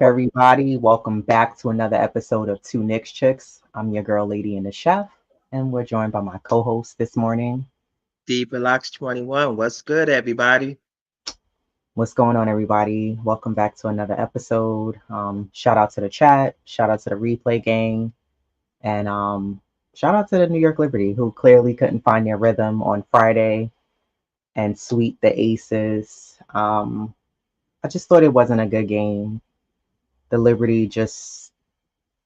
Everybody? Welcome back to another episode of Two Nicks Chicks. I'm your girl, Lady and the Chef, and we're joined by my co host this morning. Deep Relax 21. What's good, everybody? What's going on, everybody? Welcome back to another episode. Shout out to the chat, shout out to the replay gang, and shout out to the New York Liberty, who clearly couldn't find their rhythm on Friday and sweep the Aces. I just thought it wasn't a good game. The Liberty just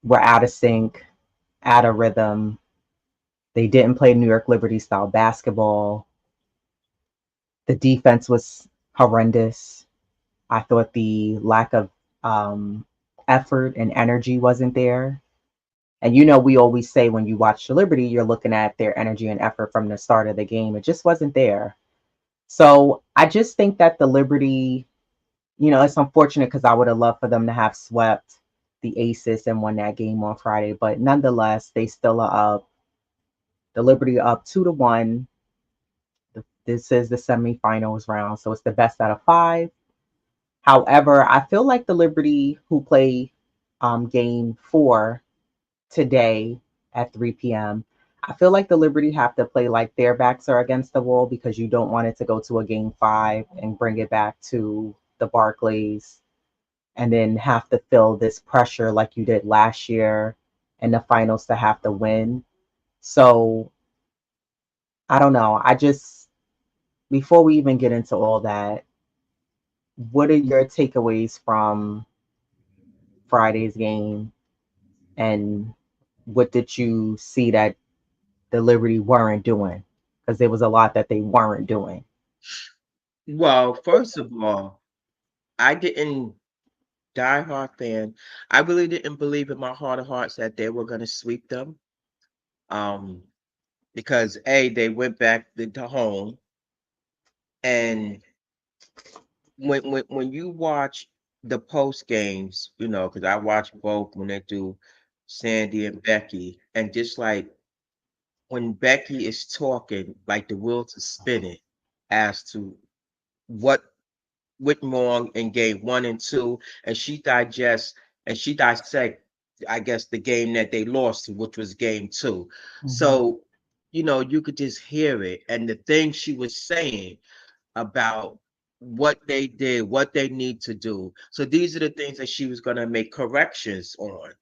were out of sync, out of rhythm. They didn't play New York Liberty style basketball. The defense was horrendous. I thought the lack of um, effort and energy wasn't there. And we always say when you watch the Liberty, you're looking at their energy and effort from the start of the game. It just wasn't there. So I just think that the Liberty, it's unfortunate because I would have loved for them to have swept the Aces and won that game on Friday. But nonetheless, they still are up. The Liberty are up 2-1. This is the semifinals round, so it's the best out of five. However, I feel like the Liberty, who play game four today at 3 p.m., I feel like the Liberty have to play like their backs are against the wall because you don't want it to go to a game five and bring it back to the Barclays and then have to feel this pressure like you did last year in the finals to have to win. So I don't know. Before we even get into all that, what are your takeaways from Friday's game, and what did you see that the Liberty weren't doing? Because there was a lot that they weren't doing. Well, first of all, I didn't die-hard fan. I really didn't believe in my heart of hearts that they were going to sweep them. Um, because they went back to home, and when you watch the post games, because I watch both when they do Sandy and Becky, and just like when Becky is talking, like the wheels are spinning as to what went wrong in game one and two, and she dissect, I guess, the game that they lost to, which was game two. Mm-hmm. So, you could just hear it. And the things she was saying about what they did, what they need to do. So these are the things that she was gonna make corrections on.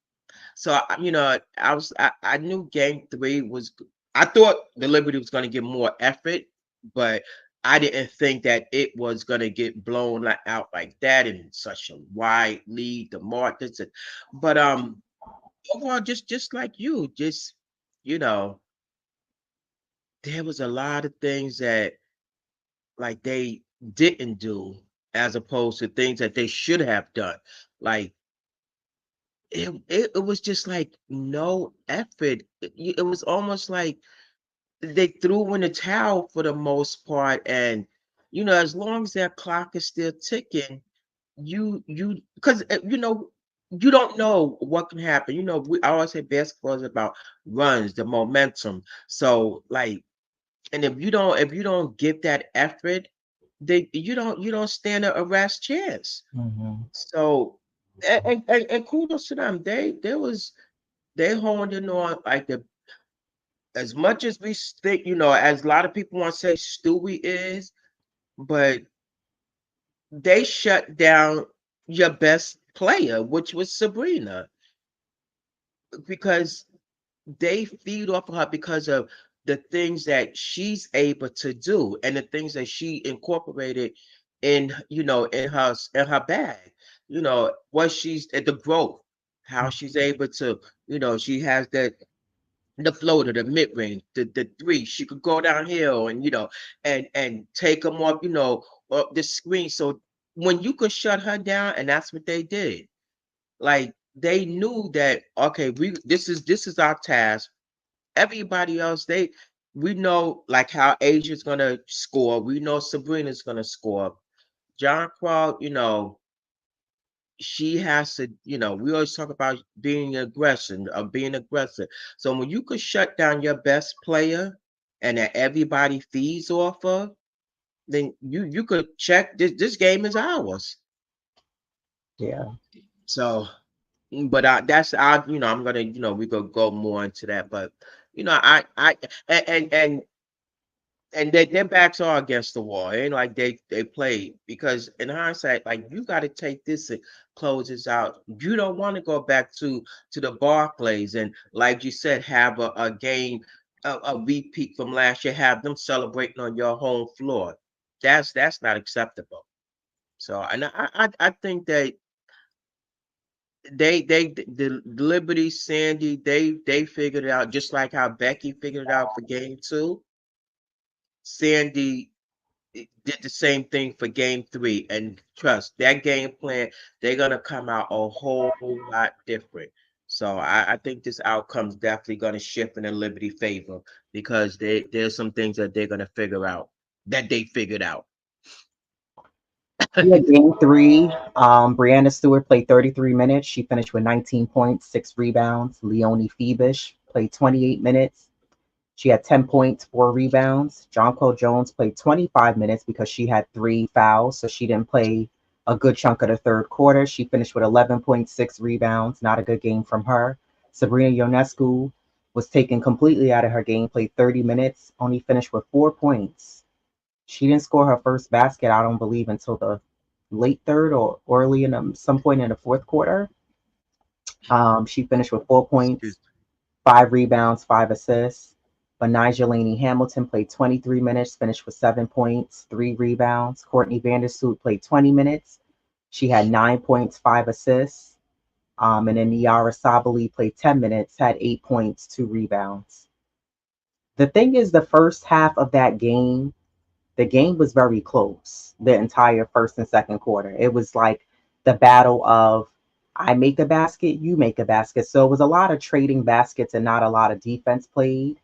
So I knew game three was I thought the Liberty was gonna get more effort, but I didn't think that it was gonna get blown out like that in such a wide lead. The markets, but overall, just like you, just you know, there was a lot of things that like they didn't do as opposed to things that they should have done. Like it was just like no effort. It was almost like they threw in the towel for the most part, and as long as that clock is still ticking, you because you don't know what can happen. I always say basketball is about runs, the momentum. So like, and if you don't give that effort, they you don't stand a rest chance. Mm-hmm. So and kudos to them. They honed in on like the as much as we think, as a lot of people want to say Stewie is, but they shut down your best player, which was Sabrina, because they feed off of her because of the things that she's able to do and the things that she incorporated in her bag. What she's at the growth, how she's able to, she has the floater, the mid range, the three. She could go downhill and and take them off, up the screen. So when you could shut her down, and that's what they did. Like they knew that okay, this is our task. Everybody else, we know like how Asia's gonna score. We know Sabrina's gonna score. John Crowd, she has to, we always talk about being aggression of being aggressive. So when you could shut down your best player and that everybody feeds off of, then you could check this game is ours. Yeah. So, but that's I'm gonna, we gonna go more into that. But I and their backs are against the wall. It ain't like they played, because in hindsight, like, you got to take this and close this out. You don't want to go back to the Barclays and, like you said, have a game, a repeat from last year, have them celebrating on your home floor. That's not acceptable. So, and I think that the Liberty, Sandy, they figured it out, just like how Becky figured it out for game 2. Sandy did the same thing for game 3, and trust that game plan, they're gonna come out a whole lot different. So I think this outcome's definitely gonna shift in the Liberty favor, because there's some things that they're gonna figure out, that they figured out. Yeah, game three, Brianna Stewart played 33 minutes. She finished with 19 points, 6 rebounds. Leonie Febish played 28 minutes. She had 10 points, 4 rebounds. Jonquel Jones played 25 minutes because she had 3 fouls, so she didn't play a good chunk of the third quarter. She finished with 11.6 rebounds. Not a good game from her. Sabrina Ionescu was taken completely out of her game, played 30 minutes, only finished with 4 points. She didn't score her first basket, I don't believe, until the late third or early in some point in the fourth quarter. She finished with 4 points, Excuse 5 rebounds, 5 assists. But Laney Hamilton played 23 minutes, finished with 7 points, 3 rebounds. Courtney Vandersloot played 20 minutes. She had 9 points, 5 assists. And then Niara Sabali played 10 minutes, had 8 points, 2 rebounds. The thing is, the first half of that game, the game was very close the entire first and second quarter. It was like the battle of, I make a basket, you make a basket. So it was a lot of trading baskets and not a lot of defense played.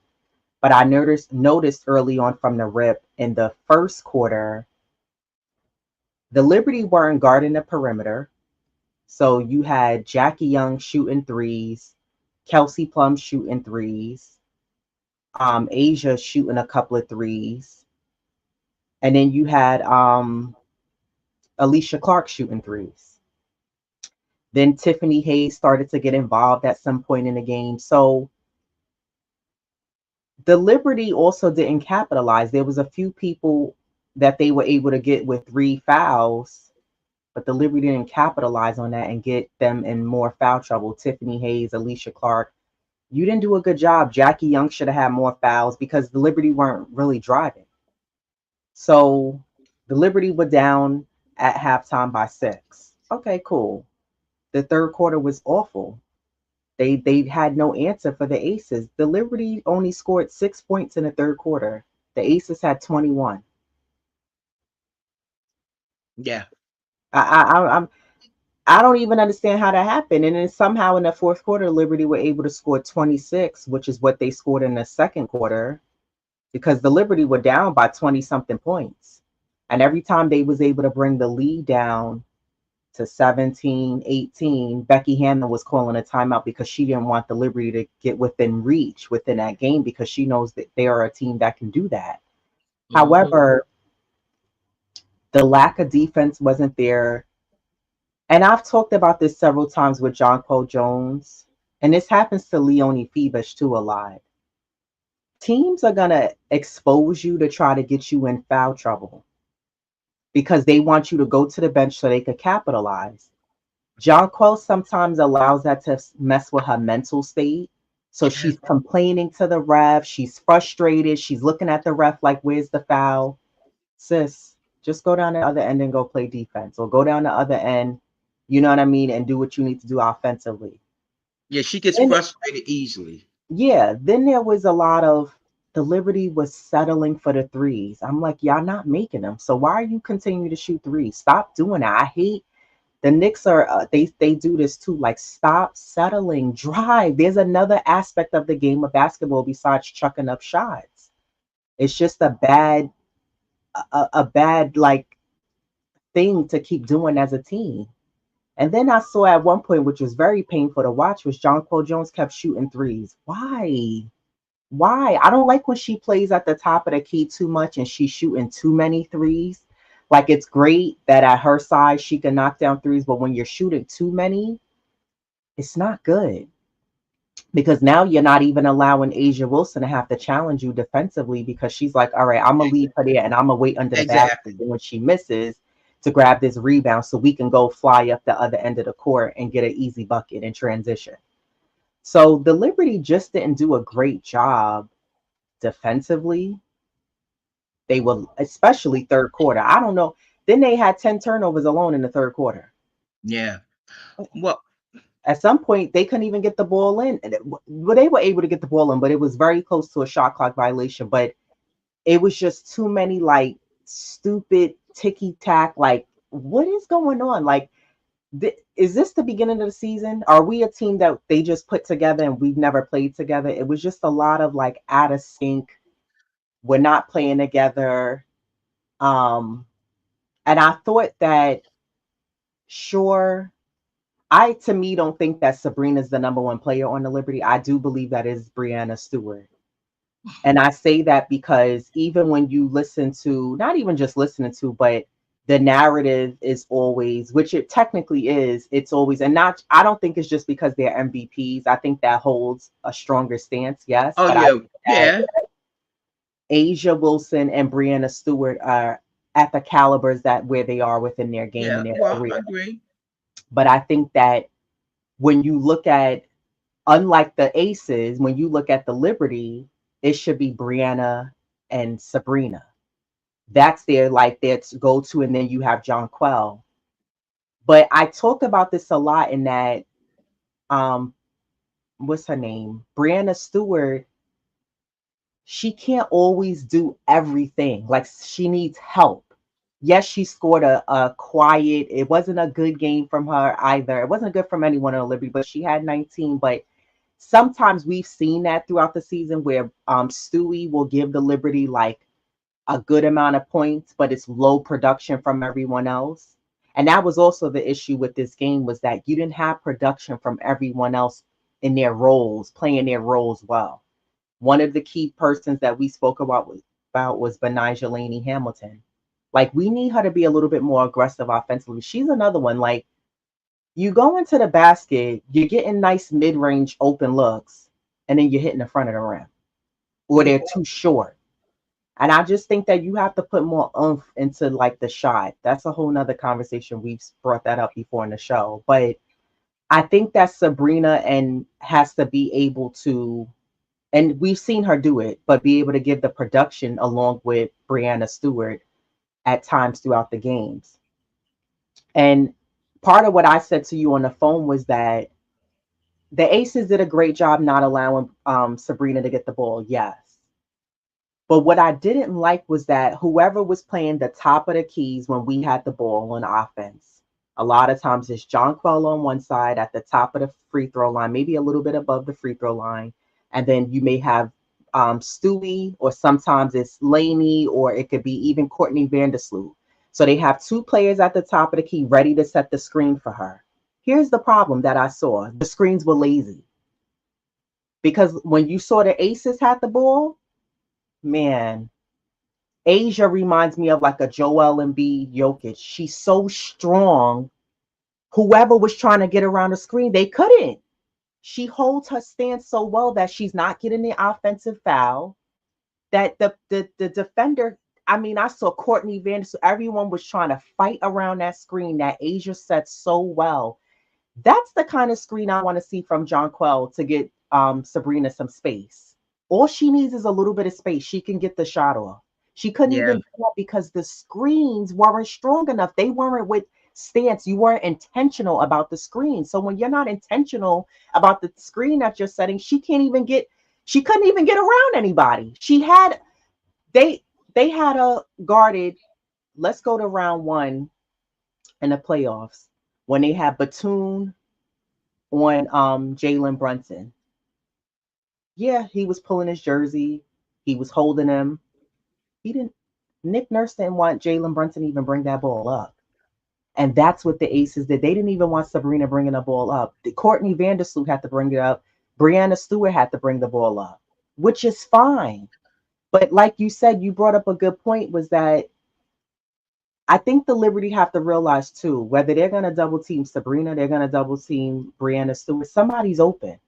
But I noticed early on from the rip in the first quarter, the Liberty weren't guarding the perimeter. So you had Jackie Young shooting threes, Kelsey Plum shooting threes, Asia shooting a couple of threes, and then you had Alicia Clark shooting threes. Then Tiffany Hayes started to get involved at some point in the game. So the Liberty also didn't capitalize. There was a few people that they were able to get with 3 fouls, but the Liberty didn't capitalize on that and get them in more foul trouble. Tiffany Hayes, Alicia Clark, you didn't do a good job. Jackie Young should have had more fouls because the Liberty weren't really driving. So the Liberty were down at halftime by 6. Okay, cool. The third quarter was awful. They had no answer for the Aces. The Liberty only scored 6 points in the third quarter. The Aces had 21. Yeah. I'm I don't even understand how that happened. And then somehow in the fourth quarter, Liberty were able to score 26, which is what they scored in the second quarter, because the Liberty were down by 20 something points. And every time they was able to bring the lead down to 17, 18, Becky Hammond was calling a timeout because she didn't want the Liberty to get within reach within that game, because she knows that they are a team that can do that. Hmm. However, the lack of defense wasn't there. And I've talked about this several times with Jonquel Jones, and this happens to Leonie Febish too a lot. Teams are going to expose you to try to get you in foul trouble because they want you to go to the bench so they could capitalize. Jonquel sometimes allows that to mess with her mental state. So she's complaining to the ref. She's frustrated. She's looking at the ref like, where's the foul? Sis, just go down the other end and go play defense, or go down the other end, you know what I mean, and do what you need to do offensively. Yeah, she gets And frustrated easily. yeah, then there was a lot of, the Liberty was settling for the threes. I'm like, y'all not making them. So why are you continuing to shoot threes? Stop doing that. I hate the Knicks are they do this too. Like, stop settling, drive. There's another aspect of the game of basketball besides chucking up shots. It's just a bad like thing to keep doing as a team. And then I saw at one point, which was very painful to watch, was Jonquel Jones kept shooting threes. Why? Why? I don't like when she plays at the top of the key too much and she's shooting too many threes. Like, it's great that at her size she can knock down threes, but when you're shooting too many, It's not good because now you're not even allowing Asia Wilson to have to challenge you defensively because she's like, all right, I'm gonna leave her there and I'm gonna wait under the basket Exactly. and when she misses to grab this rebound so we can go fly up the other end of the court and get an easy bucket in transition. So the Liberty just didn't do a great job defensively. They were especially third quarter. I don't know. Then they had 10 turnovers alone in the third quarter. Yeah. Well, At some point, they couldn't even get the ball in. Well, they were able to get the ball in, but it was very close to a shot clock violation. But it was just too many like stupid ticky tack. Like, what is going on? Like, is this the beginning of the season? Are we a team that they just put together and we've never played together? It was just a lot of like out of sync. We're not playing together. Um, and I thought that sure, I to me don't think that Sabrina's the number one player on the Liberty. I do believe that is Brianna Stewart. And I say that because even when you listen to, not even just listening to, but the narrative is always, which it technically is, it's always, and not, I don't think it's just because they're MVPs. I think that holds a stronger stance, yes. oh But I yeah, think that yeah, Asia Wilson and Brianna Stewart are at the calibers that where they are within their game yeah. and their Well, I career. agree. But I think that when you look at, unlike the Aces, when you look at the Liberty, it should be Brianna and Sabrina. That's their like their go to, and then you have John Quell. But I talked about this a lot in that um what's her name? Brianna Stewart, she can't always do everything. Like she needs help. Yes, she scored a quiet, it wasn't a good game from her either. It wasn't good from anyone on Liberty, but she had 19. But sometimes we've seen that throughout the season where Stewie will give the Liberty like a good amount of points, but it's low production from everyone else. And that was also the issue with this game was that you didn't have production from everyone else in their roles, playing their roles well. One of the key persons that we spoke about was Benijah Laney Hamilton. Like we need her to be a little bit more aggressive offensively. She's another one. Like you go into the basket, you're getting nice mid-range open looks, and then you're hitting the front of the rim, or they're too short. And I just think that you have to put more oomph into like the shot. That's a whole nother conversation. We've brought that up before in the show. But I think that Sabrina and has to be able to, and we've seen her do it, but be able to give the production along with Brianna Stewart at times throughout the games. And part of what I said to you on the phone was that the Aces did a great job not allowing Sabrina to get the ball. Yes. But what I didn't like was that whoever was playing the top of the keys when we had the ball on offense, a lot of times it's John Quell on one side at the top of the free throw line, maybe a little bit above the free throw line. And then you may have Stewie, or sometimes it's Laney, or it could be even Courtney Vandersloot. So they have two players at the top of the key ready to set the screen for her. Here's the problem that I saw: the screens were lazy. Because when you saw the Aces had the ball, man, Asia reminds me of like a Joel Embiid Jokic. She's so strong. Whoever was trying to get around the screen, they couldn't. She holds her stance so well that she's not getting the offensive foul. That the defender, I mean, I saw Courtney Vanderson. Everyone was trying to fight around that screen that Asia set so well. That's the kind of screen I want to see from John Quell to get Sabrina some space. All she needs is a little bit of space. She can get the shot off. She couldn't Yeah, even do that because the screens weren't strong enough. They weren't with stance. You weren't intentional about the screen. So when you're not intentional about the screen that you're setting, she couldn't even get around anybody. They they had a guarded. Let's go to round one in the playoffs when they had Batum on Jalen Brunson. Yeah, he was pulling his jersey. He was holding him. He didn't. Nick Nurse didn't want Jalen Brunson to even bring that ball up, and that's what the Aces did. They didn't even want Sabrina bringing the ball up. Courtney Vandersloot had to bring it up. Brianna Stewart had to bring the ball up, which is fine. But like you said, you brought up a good point. Was that I think the Liberty have to realize too, whether they're gonna double team Sabrina, they're gonna double team Brianna Stewart, somebody's open.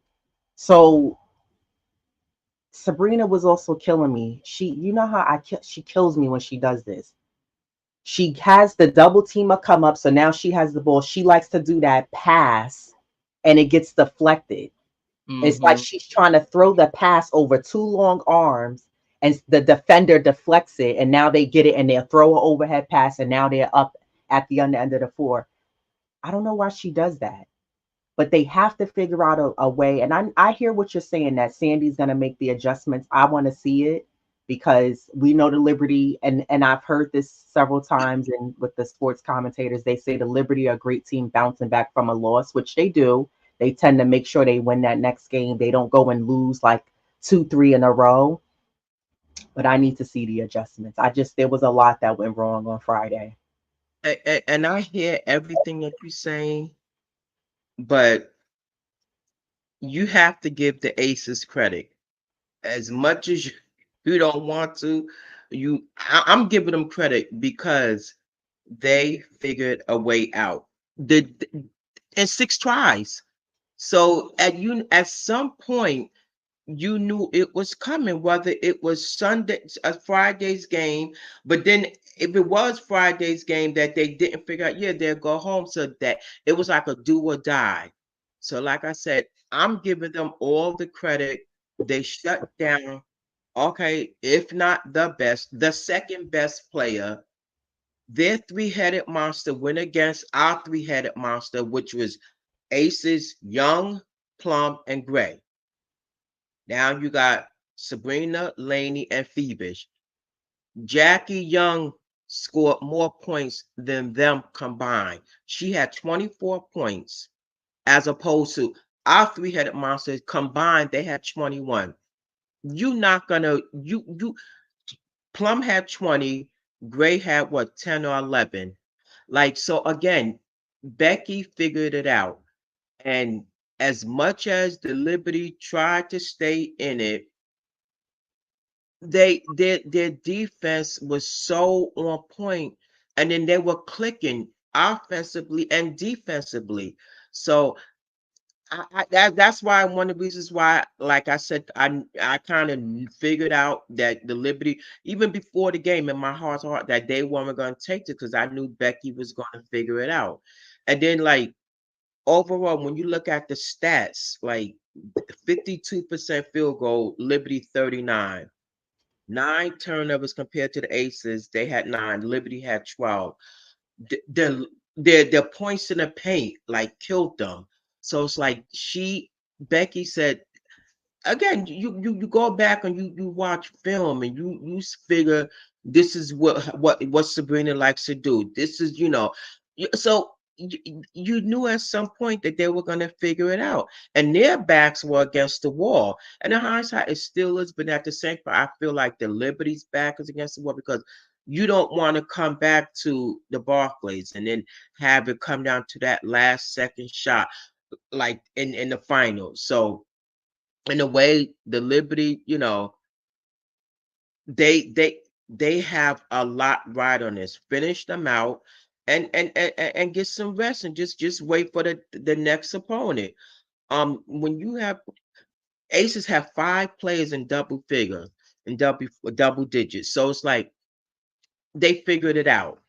So Sabrina was also killing me. You know how she kills me when she does this. She has the double teamer come up, so now she has the ball. She likes to do that pass, and it gets deflected. It's like Mm-hmm. she's trying to throw the pass over two long arms, and the defender deflects it, and now they get it, and they'll throw an overhead pass, and now they're up at the under end of the floor. I don't know why she does that, but they have to figure out a way. And I hear what you're saying that Sandy's going to make the adjustments. I want to see it because we know the Liberty, and I've heard this several times, and with the sports commentators, they say the Liberty are a great team bouncing back from a loss, which they do. They tend to make sure they win that next game. They don't go and lose like 2, 3 in a row. But I need to see the adjustments. There was a lot that went wrong on Friday. And I hear everything that you're saying, but you have to give the Aces credit. As much as you don't want to, I'm giving them credit because they figured a way out. The in 6 tries. So at some point you knew it was coming, whether it was Sunday, a Friday's game, but then if it was Friday's game that they didn't figure out, yeah, they'll go home. So that it was like a do or die. So, like I said, I'm giving them all the credit. They shut down, okay, if not the best, the second best player. Their three-headed monster went against our three-headed monster, which was Aces, Young, Plum, and Gray. Now you got Sabrina, Laney, and Phoebish. Jackie Young scored more points than them combined. She had 24 points as opposed to our three-headed monsters combined, they had 21. You not gonna you Plum had 20, Gray had what 10 or 11. Like so again, Becky figured it out. And as much as the Liberty tried to stay in it, their defense was so on point, and then they were clicking offensively and defensively. So that's why one of the reasons why, like I said, I kind of figured out that the Liberty, even before the game, in my heart's heart, that they weren't going to take it because I knew Becky was going to figure it out. And then, like overall, when you look at the stats, like 52% field goal, Liberty 39. 9 turnovers compared to the Aces. They had 9. Liberty had 12. Their points in the paint like killed them. So it's like Becky said, again, you go back and you watch film and you figure this is what Sabrina likes to do. This is so you knew at some point that they were going to figure it out, and their backs were against the wall. And in hindsight, it still is, but at the same time, I feel like the Liberty's back is against the wall because you don't want to come back to the Barclays and then have it come down to that last second shot like in the finals. So in a way, the Liberty, they they they have a lot right on this. Finish them out and get some rest and just wait for the next opponent. When you have Aces have 5 players in double figures in double digits, so it's like they figured it out.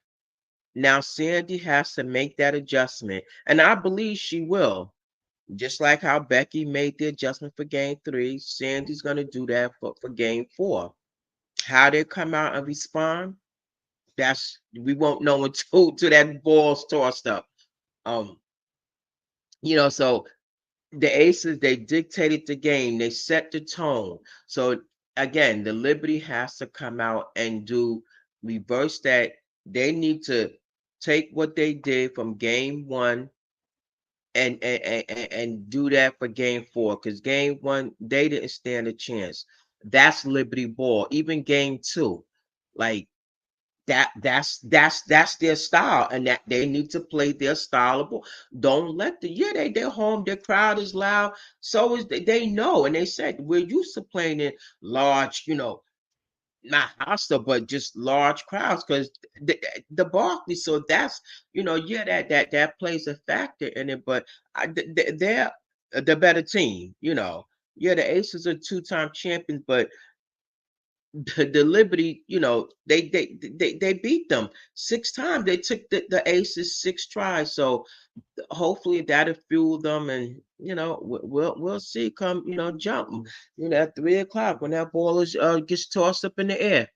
Now Sandy has to make that adjustment, and I believe she will. Just like how Becky made the adjustment for game 3, Sandy's gonna do that for game 4. How they come out and respond, that's we won't know until to that ball's tossed up. Um, so the Aces, they dictated the game, they set the tone. So again, the Liberty has to come out and do reverse that. They need to take what they did from game 1 and do that for game 4 because game 1 they didn't stand a chance. That's Liberty ball. Even game 2, like that's their style, and that they need to play their style of ball. Don't let they're home. Their crowd is loud. So is they know, and they said we're used to playing in large, not hostile, but just large crowds because the Barclays. So that's yeah, that plays a factor in it. But they're the better team. Yeah, the Aces are two-time champions, but the Liberty, they beat them 6 times. They took the Aces 6 tries. So hopefully that'll fuel them, and we'll see come jump at 3 o'clock when that ball is gets tossed up in the air.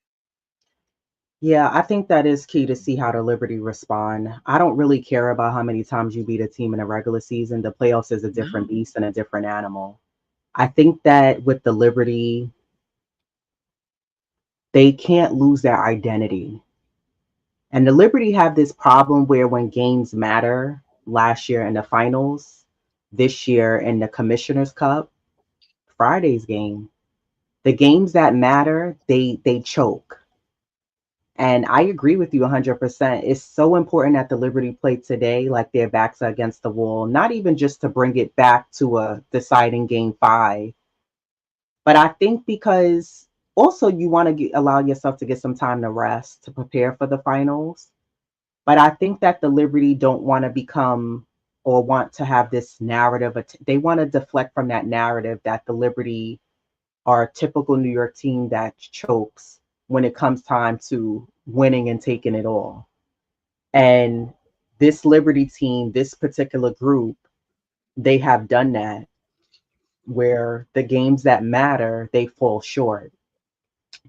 Yeah, I think that is key to see how the Liberty respond. I don't really care about how many times you beat a team in a regular season. The playoffs is a different beast and a different animal. I think that with the Liberty, they can't lose their identity. And the Liberty have this problem where when games matter, last year in the finals, this year in the Commissioner's Cup, Friday's game, the games that matter, they choke. And I agree with you 100%. It's so important that the Liberty play today like their backs are against the wall, not even just to bring it back to a deciding game 5, but I think because also you want to allow yourself to get some time to rest to prepare for the finals. But I think that the Liberty don't want to become or want to have this narrative. They want to deflect from that narrative that the Liberty are a typical New York team that chokes when it comes time to winning and taking it all. And this Liberty team, this particular group, they have done that where the games that matter, they fall short.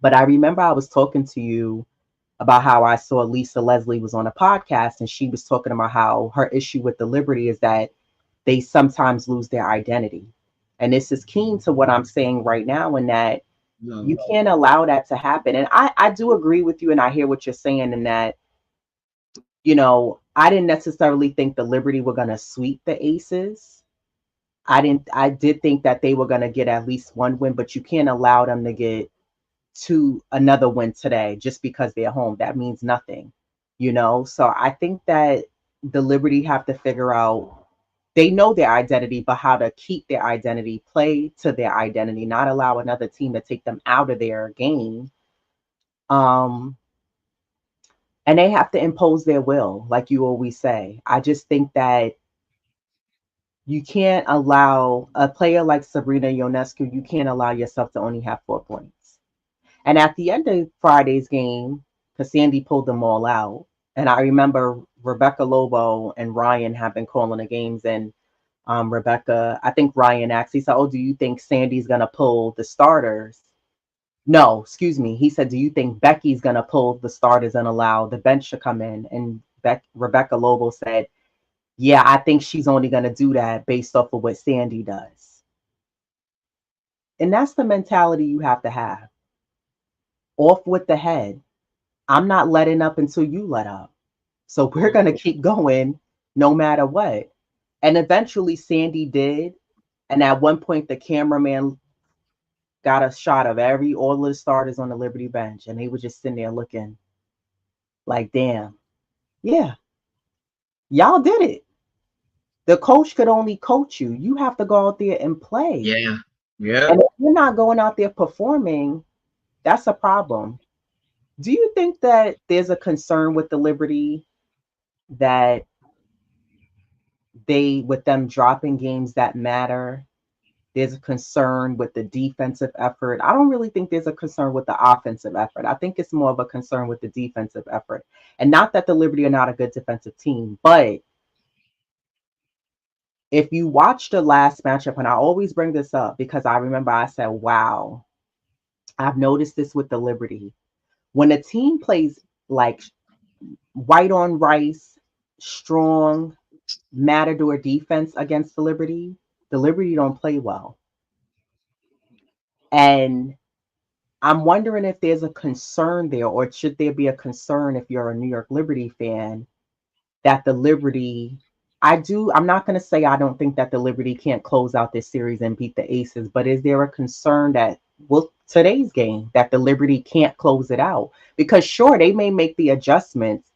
But I remember I was talking to you about how I saw Lisa Leslie was on a podcast and she was talking about how her issue with the Liberty is that they sometimes lose their identity. And this is keen to what I'm saying right now, in that you No. can't allow that to happen. And I do agree with you and I hear what you're saying in that, I didn't necessarily think the Liberty were gonna sweep the Aces. I did think that they were gonna get at least one win, but you can't allow them to get to another win today just because they're home. That means nothing. So I think that the Liberty have to figure out, they know their identity, but how to keep their identity, play to their identity, not allow another team to take them out of their game. Um, and they have to impose their will, like you always say. I just think that you can't allow a player like Sabrina Ionescu, you can't allow yourself to only have 4 points. And at the end of Friday's game, because Sandy pulled them all out, and I remember Rebecca Lobo and Ryan have been calling the games, and Rebecca, I think Ryan asked, he said, "Oh, do you think Sandy's going to pull the starters?" No, excuse me. He said, "Do you think Becky's going to pull the starters and allow the bench to come in?" And Rebecca Lobo said, "Yeah, I think she's only going to do that based off of what Sandy does." And that's the mentality you have to have. Off with the head. I'm not letting up until you let up. So we're going to keep going no matter what. And eventually Sandy did. And at one point, the cameraman got a shot of all of the starters on the Liberty bench. And they were just sitting there looking like, damn, yeah, y'all did it. The coach could only coach you. You have to go out there and play. Yeah. Yeah. And if you're not going out there performing, that's a problem. Do you think that there's a concern with the Liberty that with them dropping games that matter, there's a concern with the defensive effort? I don't really think there's a concern with the offensive effort. I think it's more of a concern with the defensive effort. And not that the Liberty are not a good defensive team, but if you watch the last matchup, and I always bring this up because I remember I said, wow, I've noticed this with the Liberty. When a team plays like white on rice, strong, matador defense against the Liberty don't play well. And I'm wondering if there's a concern there, or should there be a concern if you're a New York Liberty fan that the Liberty, I'm not going to say I don't think that the Liberty can't close out this series and beat the Aces, but is there a concern that, well, today's game, that the Liberty can't close it out? Because sure, they may make the adjustments,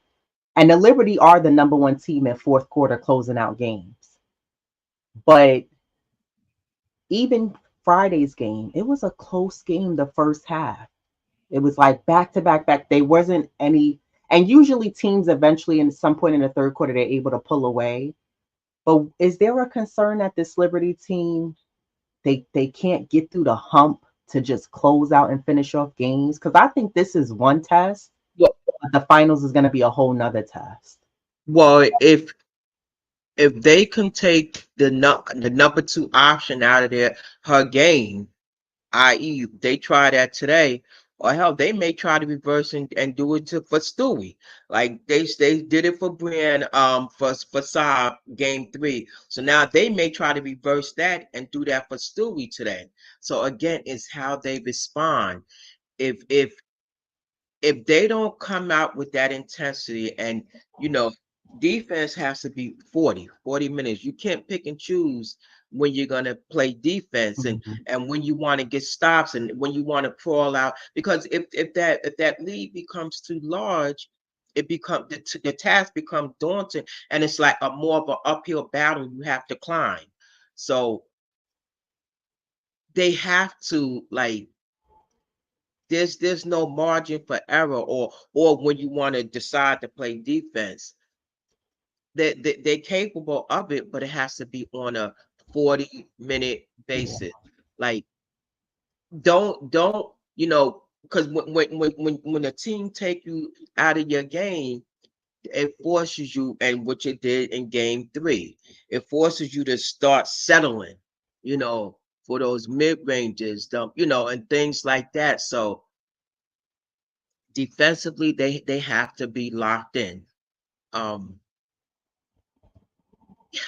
and the Liberty are the number one team in fourth quarter closing out games. But even Friday's game, it was a close game the first half. It was like back to back back. They wasn't any, and usually teams eventually in some point in the third quarter they're able to pull away. But is there a concern that this Liberty team they can't get through the hump to just close out and finish off games? Because I think this is one test, Well, but the finals is going to be a whole nother test. well, if they can take the number two option out of her game, i.e., they try that today, or hell, they may try to reverse and do it for Stewie. Like they did it for Brian for Saab game 3. So now they may try to reverse that and do that for Stewie today. So again, it's how they respond. If they don't come out with that intensity, and you know defense has to be 40 minutes. You can't pick and choose when you're going to play defense, Mhm. and when you want to get stops, and when you want to crawl out, because if that lead becomes too large, it becomes the task becomes daunting, and it's like a more of an uphill battle you have to climb. So they have to, like, there's no margin for error, or when you want to decide to play defense, they're capable of it, but it has to be on a 40-minute basis. Yeah. Like, don't because when a team take you out of your game, it forces you, and what you did in game 3, it forces you to start settling, you know, for those mid ranges, and things like that. So defensively, they have to be locked in. Um,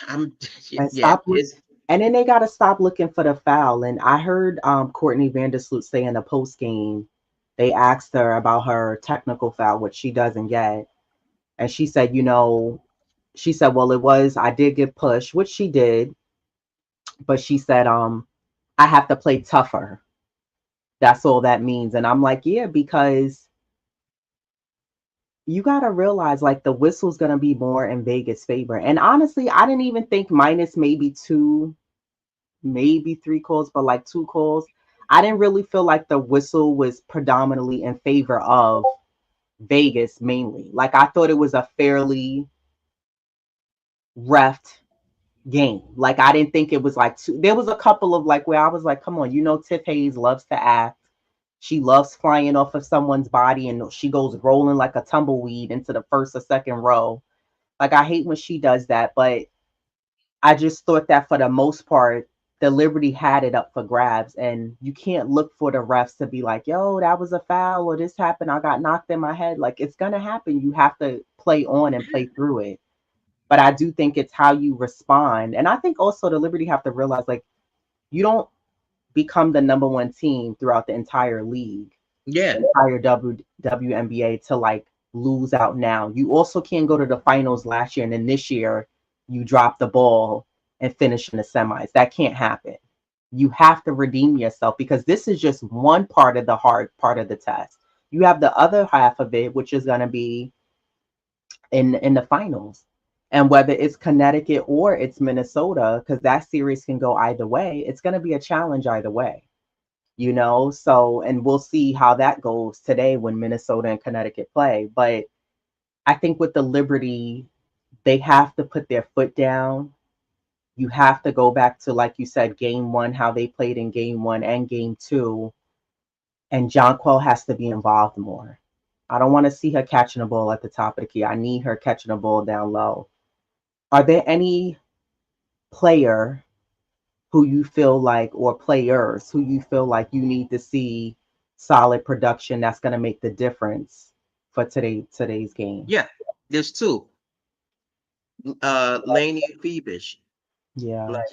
I'm And yeah, stop look, and then they got to stop looking for the foul. And I heard Courtney Vandersloot say in the post game, they asked her about her technical foul, which she doesn't get, and she said, she said, well, it was I did get pushed, which she did, but she said, I have to play tougher. That's all that means. And I'm like, yeah, because you got to realize like the whistle's going to be more in Vegas' favor. And honestly, I didn't even think minus maybe two, maybe three calls, but like two calls. I didn't really feel like the whistle was predominantly in favor of Vegas mainly. Like I thought it was a fairly ref game. Like I didn't think it was like two. There was a couple of like where I was like, come on, Tiff Hayes loves to act. She loves flying off of someone's body and she goes rolling like a tumbleweed into the first or second row. Like I hate when she does that, but I just thought that for the most part, the Liberty had it up for grabs, and you can't look for the refs to be like, "Yo, that was a foul," or "This happened. I got knocked in my head." Like it's gonna happen. You have to play on and play through it. But I do think it's how you respond, and I think also the Liberty have to realize like you don't become the number one team throughout the entire league, yeah. the entire WNBA to like lose out now. You also can't go to the finals last year and then this year you drop the ball and finish in the semis. That can't happen. You have to redeem yourself because this is just one part of the hard part of the test. You have the other half of it, which is going to be in the finals. And whether it's Connecticut or it's Minnesota, because that series can go either way, it's going to be a challenge either way. So and we'll see how that goes today when Minnesota and Connecticut play. But I think with the Liberty, they have to put their foot down. You have to go back to, like you said, game 1, how they played in game 1 and game 2. And Jonquel has to be involved more. I don't want to see her catching the ball at the top of the key. I need her catching the ball down low. Are there any player who you feel like, or players who you feel like you need to see solid production that's going to make the difference for today's game? Yeah, there's two. Laney and Phoebish. Yeah, Like,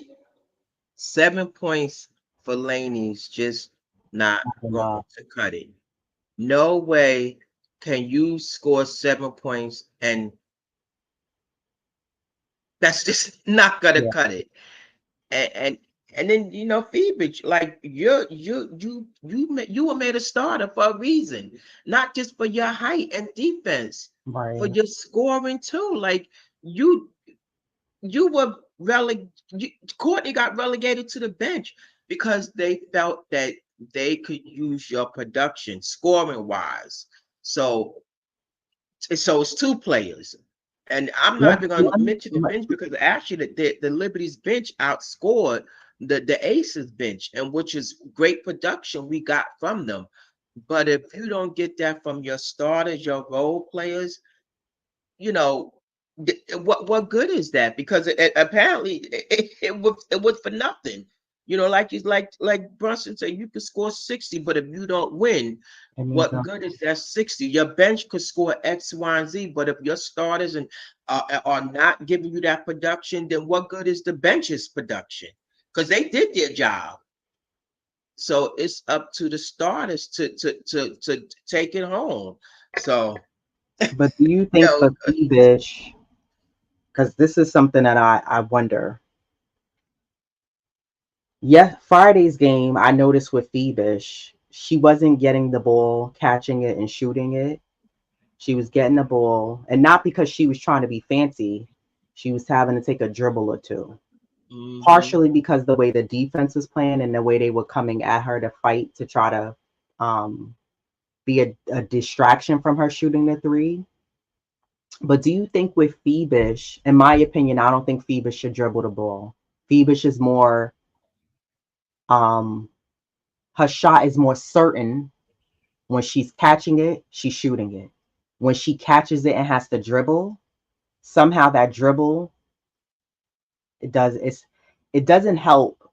7 points for Laney's just not not going enough. to cut it. No way can you score 7 points, and that's just not gonna Yeah, cut it. And and then Phoebe, like you were made a starter for a reason, not just for your height and defense, for right. your scoring too. Like, you you were Courtney got relegated to the bench because they felt that they could use your production scoring wise. So so it's two players. And I'm not One, even going to one, mention the bench because actually the Liberty's bench outscored the Aces bench, and which is great production we got from them. But if you don't get that from your starters, your role players, you know, what good is that? Because apparently it was for nothing. Like Brunson said, you could score 60, but if you don't win, it means what nothing. good is that 60? Your bench could score X, Y, and Z, but if your starters and are not giving you that production, then what good is the bench's production? Because they did their job. So it's up to the starters to take it home. So But do you you think know, for Phoebish, because this is something that I wonder. Yeah, Friday's game, I noticed with Phoebish, she wasn't getting the ball, catching it, and shooting it. She was getting the ball, and not because she was trying to be fancy, she was having to take a dribble or two. hmm Partially because the way the defense was playing and the way they were coming at her to fight to try to um, be a distraction from her shooting the three. But do you think with Phoebish, in my opinion, I don't think Phoebish should dribble the ball. Phoebish is more, um, her shot is more certain. When she's catching it, she's shooting it. When she catches it and has to dribble, somehow that dribble, it doesn't help.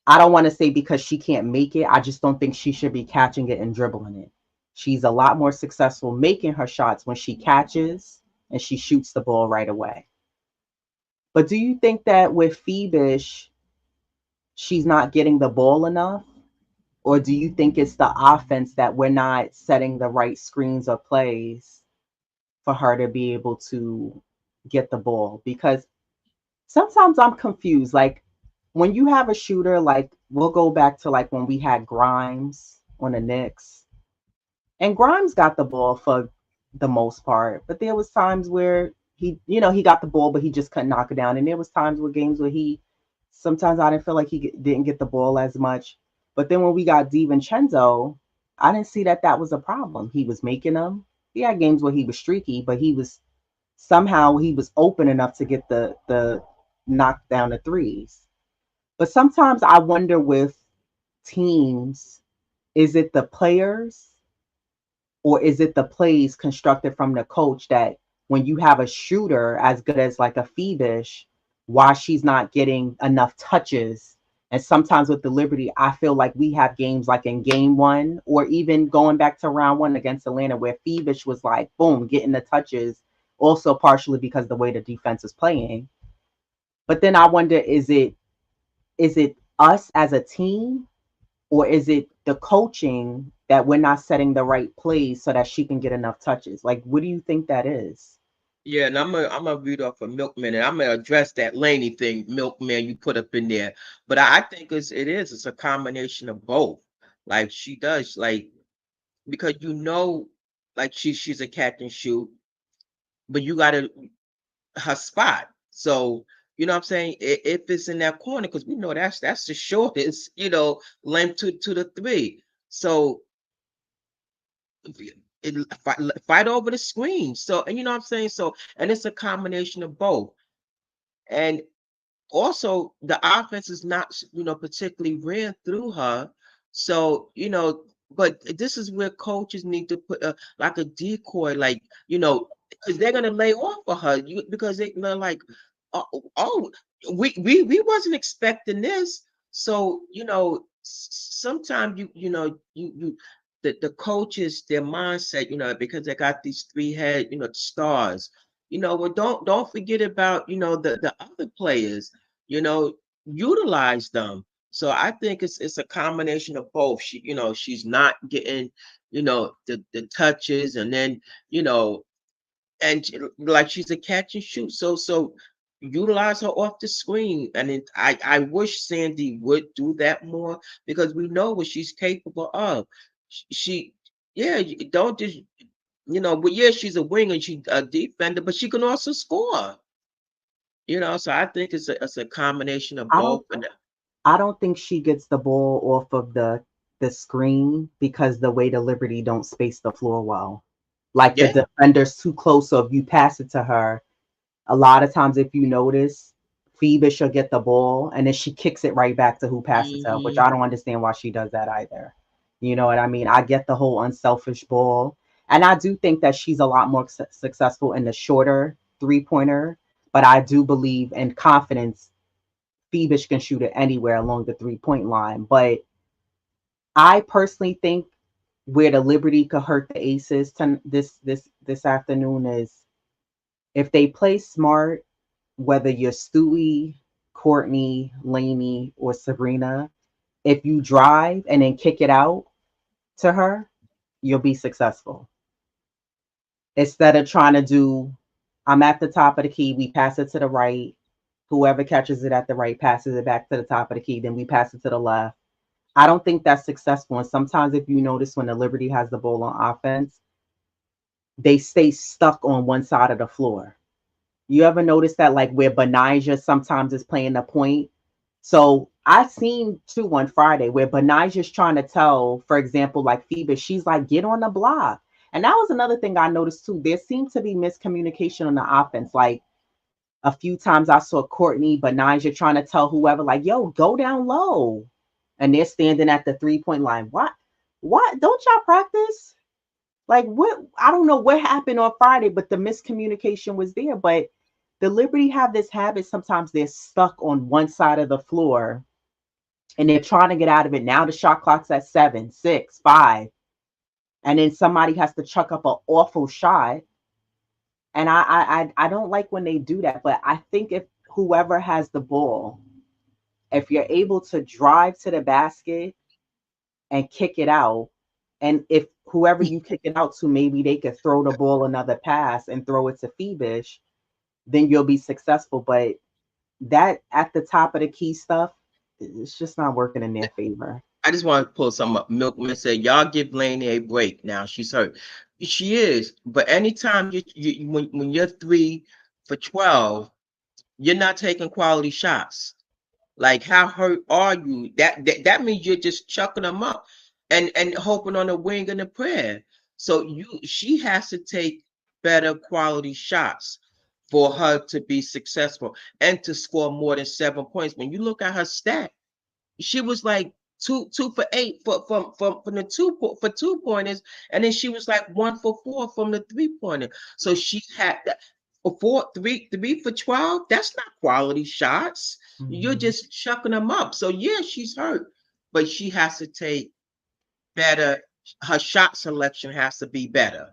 I don't want to say because she can't make it. I just don't think she should be catching it and dribbling it. She's a lot more successful making her shots when she catches and she shoots the ball right away. But do you think that with Phoebish, she's not getting the ball enough? Or do you think it's the offense that we're not setting the right screens or plays for her to be able to get the ball? Because sometimes I'm confused. Like when you have a shooter, like we'll go back to like when we had Grimes on the Knicks, and Grimes got the ball for the most part, but there was times where he got the ball, but he just couldn't knock it down. And there was times where games where sometimes I didn't feel like didn't get the ball as much. But then when we got DiVincenzo, I didn't see that was a problem. He was making them. He had games where he was streaky, but he was open enough to get the knock down the threes. But sometimes I wonder with teams, is it the players or is it the plays constructed from the coach that when you have a shooter as good as like a Phoebish, why she's not getting enough touches? And sometimes with the Liberty, I feel like we have games like in game one or even going back to round one against Atlanta where Phoebish was like, boom, getting the touches, also partially because the way the defense is playing. But then I wonder, is it us as a team or is it the coaching that we're not setting the right plays so that she can get enough touches? Like, what do you think that is? Yeah, and I'm gonna read off a Milkman, and I'm gonna address that Laney thing, Milkman, you put up in there. But I think it's a combination of both. Like she does, like because like she's a catch and shoot, but you gotta her spot. So you know what I'm saying? If it's in that corner, because we know that's the shortest, length to the three. So fight over the screen. So and you know what I'm saying? So and it's a combination of both. And also the offense is not particularly ran through her. So but this is where coaches need to put like a decoy, like because they're gonna lay off of her because they're like, oh, oh we wasn't expecting this. So sometimes the coaches, their mindset, because they got these three head stars. Well, don't forget about the other players. You know, utilize them. So I think it's a combination of both. She's not getting the touches, and then you know, like she's a catch and shoot. So utilize her off the screen, and I wish Sandy would do that more because we know what she's capable of. She yeah, don't just but yeah, she's a winger, she's a defender, but she can also score. So I think it's a combination of I both. don't And I don't think she gets the ball off of the the screen because the way the Liberty don't space the floor well. Like the Yeah. defender's too close, so if you pass it to her, a lot of times if you notice, Phoebe she'll get the ball and then she kicks it right back to who passed it to her, which Hmm. I don't understand why she does that either. You know what I mean? I get the whole unselfish ball. And I do think that she's a lot more successful in the shorter three-pointer, but I do believe in confidence Phoebish can shoot it anywhere along the 3-point line. But I personally think where the Liberty could hurt the Aces this afternoon is if they play smart, whether you're Stewie, Courtney, Lainey, or Sabrina, if you drive and then kick it out to her, you'll be successful. Instead of trying to do, I'm at the top of the key, we pass it to the right. Whoever catches it at the right passes it back to the top of the key, then we pass it to the left. I don't think that's successful. And sometimes, if you notice, when the Liberty has the ball on offense, they stay stuck on one side of the floor. You ever notice that, like where Benijah sometimes is playing the point? So I seen two on Friday where Benijah's trying to tell, for example, like Phoebe, she's like, get on the block. And that was another thing I noticed too. There seemed to be miscommunication on the offense. Like a few times I saw Courtney, Benijah trying to tell whoever, like, yo, go down low. And they're standing at the 3-point line. What? What? Don't y'all practice? Like what? I don't know what happened on Friday, but the miscommunication was there. But the Liberty have this habit. Sometimes they're stuck on one side of the floor and they're trying to get out of it. Now the shot clock's at 7, 6, 5. And then somebody has to chuck up an awful shot. And I don't like when they do that. But I think if whoever has the ball, if you're able to drive to the basket and kick it out, and if whoever you kick it out to, maybe they could throw the ball another pass and throw it to Phoebish, then you'll be successful. But that at the top of the key stuff, it's just not working in their favor. I just want to pull some up. Milkman said, "Y'all give Lainey a break now. She's hurt. She is, but anytime when you're 3 for 12, you're not taking quality shots. Like, how hurt are you? That means you're just chucking them up and hoping on a wing and a prayer. So she has to take better quality shots for her to be successful and to score more than 7 points. When you look at her stat, she was like two for eight from the for 2 pointers, and then she was like 1 for 4 from the 3 pointer. So she had that for 3 for 12. That's not quality shots. You're Mhm. just chucking them up. So yeah, she's hurt, but she has to take better. Her shot selection has to be better.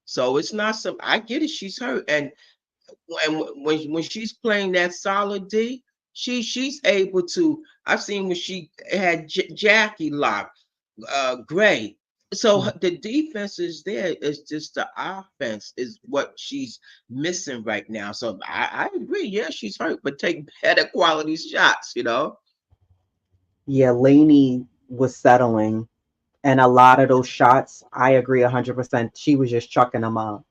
So it's not some. I get it. She's hurt, and when she's playing that solid D, she's able to. I've seen when she had Jackie locked, Gray. So Mhm. the defense is there. It's just the offense is what she's missing right now. So I agree. Yeah, she's hurt, but take better quality shots. Yeah, Lainey was settling, and a lot of those shots, I agree 100%. She was just chucking them up.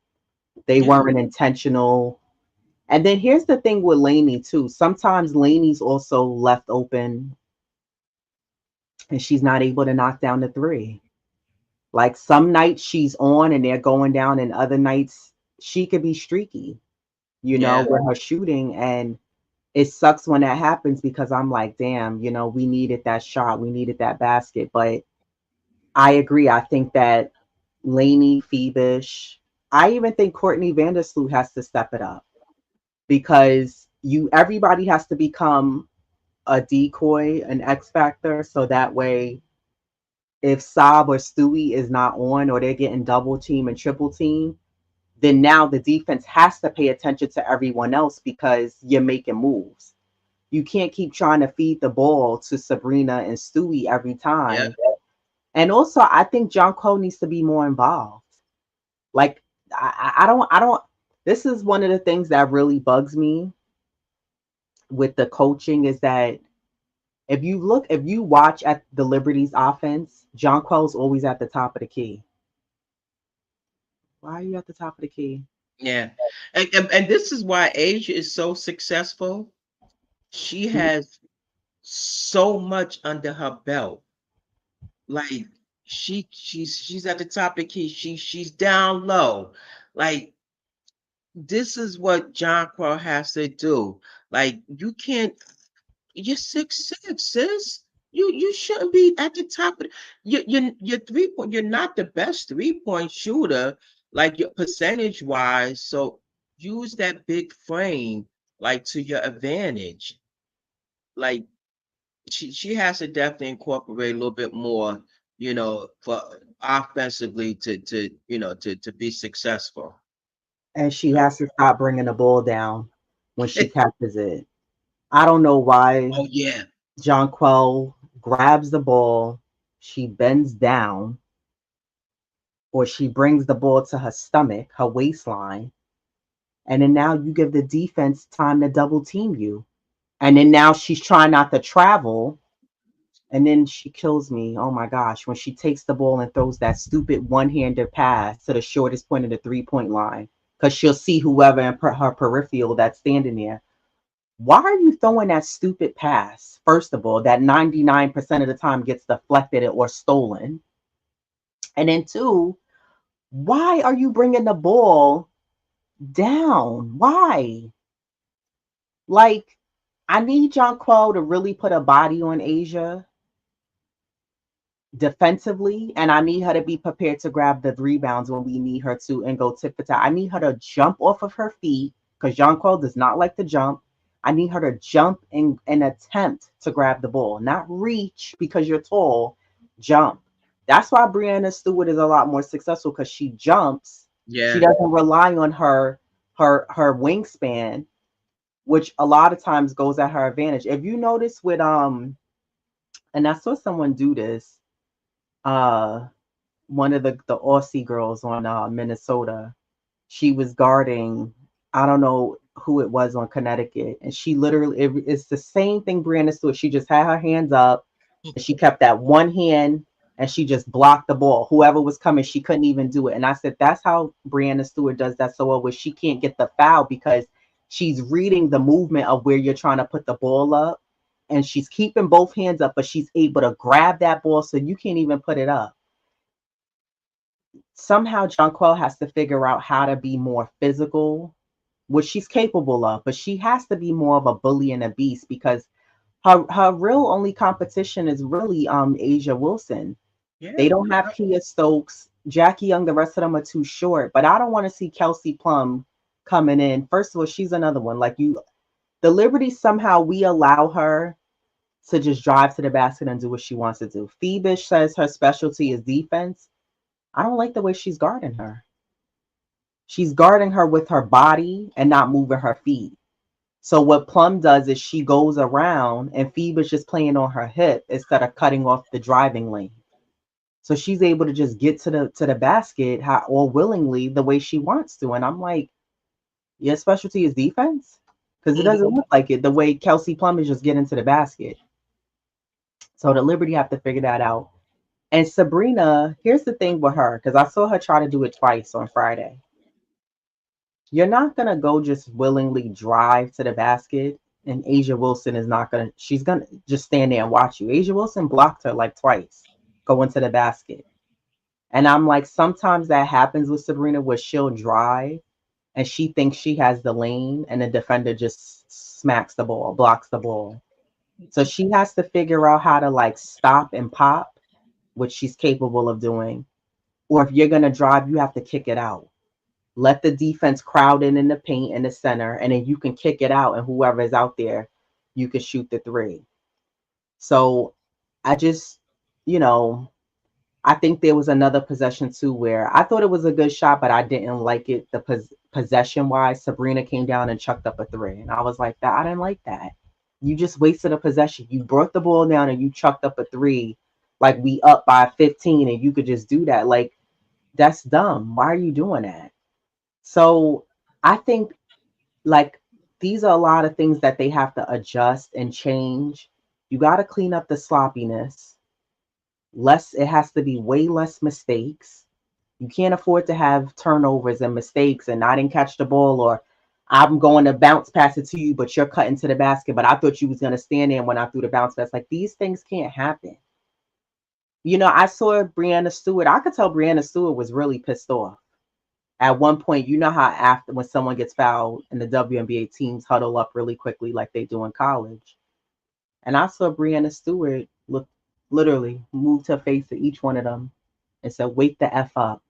They Yeah, weren't intentional. And then here's the thing with Lainey too. Sometimes Lainey's also left open, and she's not able to knock down the three. Like some nights she's on and they're going down, and other nights she could be streaky, yeah. with her shooting. And it sucks when that happens because I'm like, damn, we needed that shot, we needed that basket. But I agree. I think that Lainey, Phoebish, I even think Courtney Vandersloot has to step it up because everybody has to become a decoy, an X factor, so that way if Saab or Stewie is not on or they're getting double team and triple team, then now the defense has to pay attention to everyone else because you're making moves. You can't keep trying to feed the ball to Sabrina and Stewie every Yeah. time. And also, I think John Cole needs to be more involved. Like, I don't. This is one of the things that really bugs me with the coaching is that if you watch at the Liberty's offense, John Cole's always at the top of the key. Why are you at the top of the key? Yeah. And this is why Asia is so successful. She has so much under her belt. Like she's at the top of the key. She's down low. Like this is what John Crow has to do. Like you can't. You're 6'6", sis. You shouldn't be at the top of your 3 point. You're not the best 3 point shooter, like your percentage wise. So use that big frame like to your advantage. Like she has to definitely incorporate a little bit more, for offensively to be successful. And she You know? has to stop bringing the ball down when she catches it. I don't know why Oh yeah, Jonquel grabs the ball, she bends down, or she brings the ball to her stomach, her waistline, and then now you give the defense time to double team you. And then now she's trying not to travel. And then she kills me. Oh my gosh. When she takes the ball and throws that stupid one handed pass to the shortest point of the 3 point line, because she'll see whoever in her peripheral that's standing there. Why are you throwing that stupid pass? First of all, that 99% of the time gets deflected or stolen. And then, two, why are you bringing the ball down? Why? Like, I need Jonquel to really put a body on Asia defensively, and I need her to be prepared to grab the rebounds when we need her to and go tip for tat. I need her to jump off of her feet because Jonquel does not like to jump. I need her to jump and attempt to grab the ball, not reach because you're tall. Jump. That's why Brianna Stewart is a lot more successful because she jumps. She yeah. doesn't rely on her wingspan, which a lot of times goes at her advantage. If you notice with and I saw someone do this, uh one of the Aussie girls on Minnesota. She was guarding, I don't know who it was on Connecticut, and she literally it's the same thing Brianna Stewart. She just had her hands up, and she kept that one hand, and she just blocked the ball. Whoever was coming, she couldn't even do it. And I said that's how Brianna Stewart does that so well, where she can't get the foul because she's reading the movement of where you're trying to put the ball up, and she's keeping both hands up, but she's able to grab that ball so you can't even put it up. Somehow Jonquel has to figure out how to be more physical, which she's capable of, but she has to be more of a bully and a beast because her real only competition is really Asia Wilson. They Yeah. don't have Kia Stokes, Jackie Young, the rest of them are too short. But I don't want to see Kelsey Plum coming in. First of all, she's another one. Like you the Liberty somehow we allow her to just drive to the basket and do what she wants to do. Phoebish says her specialty is defense. I don't like the way she's guarding her. She's guarding her with her body and not moving her feet. So what Plum does is she goes around and Phoebe's just playing on her hip instead of cutting off the driving lane. So she's able to just get to the basket or willingly the way she wants to. And I'm like, your specialty is defense? Because it doesn't Mhm. look like it the way Kelsey Plum is just getting to the basket. So the Liberty have to figure that out. And Sabrina, here's the thing with her, because I saw her try to do it twice on Friday. You're not gonna go just willingly drive to the basket, and Asia Wilson is not gonna. She's gonna just stand there and watch you. Asia Wilson blocked her like twice going to the basket, and I'm like, sometimes that happens with Sabrina where she'll drive and she thinks she has the lane, and the defender just smacks the ball, blocks the ball. So she has to figure out how to like stop and pop, which she's capable of doing. Or if you're gonna drive, you have to kick it out. Let the defense crowd in the paint in the center, and then you can kick it out, and whoever is out there, you can shoot the three. So I just, you know, I think there was another possession too where I thought it was a good shot, but I didn't like it. The possession wise, Sabrina came down and chucked up a three, and I was like, that I didn't like that. You just wasted a possession. You brought the ball down and you chucked up a three, like we up by 15, and you could just do that. Like that's dumb. Why are you doing that? So I think like these are a lot of things that they have to adjust and change. You got to clean up the sloppiness. Less, it has to be way less mistakes. You can't afford to have turnovers and mistakes and I didn't catch the ball or I'm going to bounce pass it to you, but you're cutting to the basket. But I thought you was going to stand there when I threw the bounce pass. Like these things can't happen. I saw Brianna Stewart. I could tell Brianna Stewart was really pissed off. At one point, you know how after when someone gets fouled and the WNBA teams huddle up really quickly like they do in college. And I saw Brianna Stewart look literally moved her face to each one of them and said, "Wake the F up."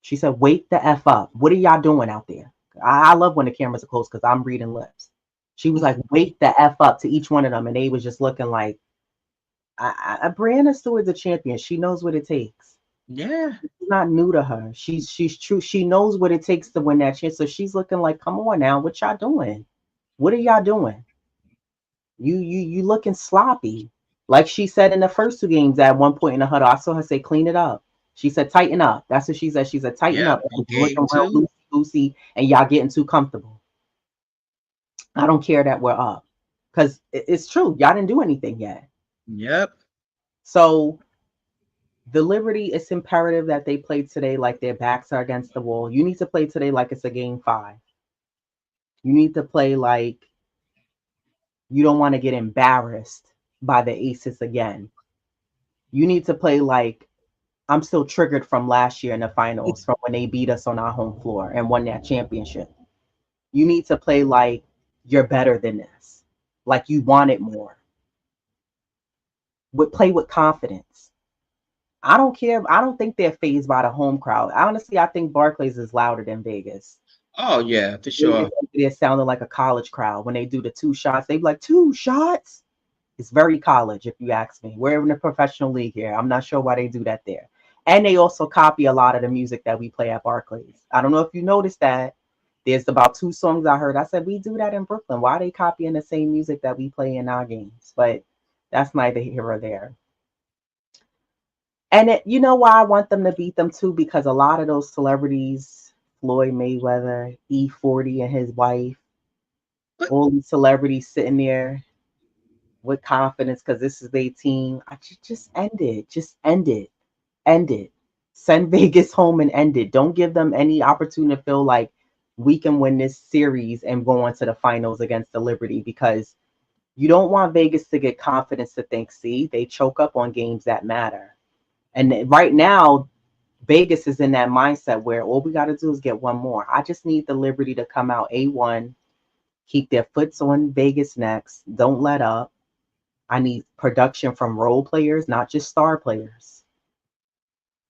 She said, "Wake the F up. What are y'all doing out there?" I love when the cameras are close because I'm reading lips. She was like, "Wake the F up" to each one of them. And they was just looking like, Brianna Stewart's a champion. She knows what it takes. Yeah. It's not new to her. She's true. She knows what it takes to win that chance. So she's looking like, come on now, what y'all doing? What are y'all doing? You looking sloppy. Like she said in the first two games at one point in the huddle, I saw her say, clean it up. She said, tighten up. That's what she said. She said, tighten Yep. up. In You're looking game real two. loosey and y'all getting too comfortable. I don't care that we're up. Because it's true. Y'all didn't do anything yet. Yep. So the Liberty, it's imperative that they play today like their backs are against the wall. You need to play today like it's a game 5. You need to play like you don't want to get embarrassed by the Aces again. You need to play like I'm still triggered from last year in the finals, from when they beat us on our home floor and won that championship. You need to play like you're better than this, like you want it more. Play with confidence. I don't care. I don't think they're phased by the home crowd. Honestly, I think Barclays is louder than Vegas. Oh yeah, for Vegas, sure. they're sounding like a college crowd when they do the 2 shots. They be like 2 shots. It's very college, if you ask me. We're in a professional league here. I'm not sure why they do that there. And they also copy a lot of the music that we play at Barclays. I don't know if you noticed that. There's about 2 songs I heard. I said, we do that in Brooklyn. Why are they copying the same music that we play in our games? But that's neither here or there. And you know why I want them to beat them too? Because a lot of those celebrities, Floyd Mayweather, E40 and his wife, But all these celebrities sitting there with confidence because this is their team. I just end it. Just end it. End it. Send Vegas home and end it. Don't give them any opportunity to feel like we can win this series and go on to the finals against the Liberty because you don't want Vegas to get confidence to think, see, they choke up on games that matter. And right now, Vegas is in that mindset where all we got to do is get one more. I just need the Liberty to come out A1, keep their foots on Vegas next, don't let up. I need production from role players, not just star players.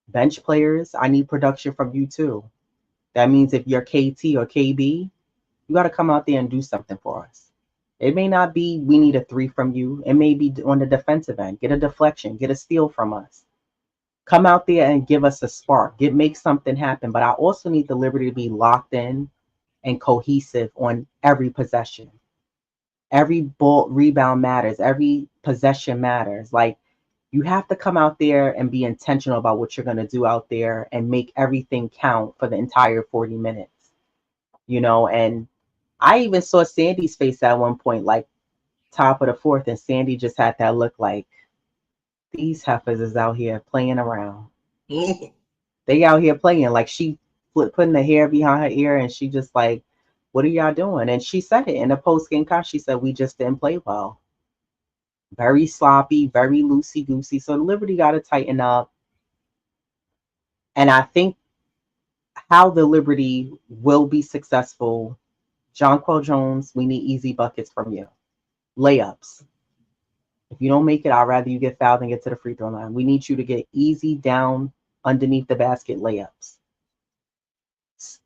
Bench players, I need production from you too. That means if you're KT or KB, you got to come out there and do something for us. It may not be we need a 3 from you. It may be on the defensive end. Get a deflection, get a steal from us. Come out there and give us a spark. Make something happen. But I also need the Liberty to be locked in and cohesive on every possession. Every ball rebound matters. Every possession matters. Like you have to come out there and be intentional about what you're going to do out there and make everything count for the entire 40 minutes. And I even saw Sandy's face at one point, like top of the fourth, and Sandy just had that look like these heifers is out here playing around. They out here playing like she putting the hair behind her ear and she just like, what are y'all doing? And she said it in the post game con. She said we just didn't play well. Very sloppy, very loosey goosey. So Liberty got to tighten up. And I think how the Liberty will be successful, Jonquel Jones, we need easy buckets from you. Layups. If you don't make it, I'd rather you get fouled than get to the free throw line. We need you to get easy down underneath the basket layups.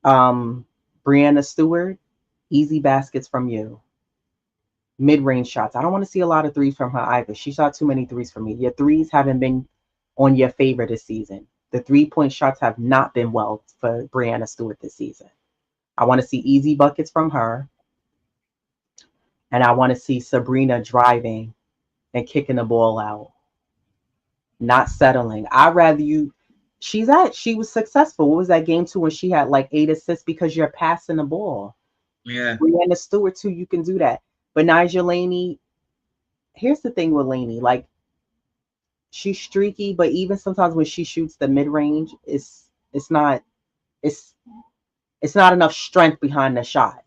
Um, Brianna Stewart, easy baskets from you. Mid-range shots. I don't want to see a lot of threes from her either. She shot too many threes for me. Your threes haven't been on your favor this season. The 3-point shots have not been well for Brianna Stewart this season. I want to see easy buckets from her. And I want to see Sabrina driving and kicking the ball out, not settling. I'd rather you. She was successful. What was that game too when she had like 8 assists because you're passing the ball? Yeah. Brianna Stewart too, you can do that. But Nigel Laney, here's the thing with Laney, like she's streaky, but even sometimes when she shoots the mid range, it's not it's it's not enough strength behind the shot.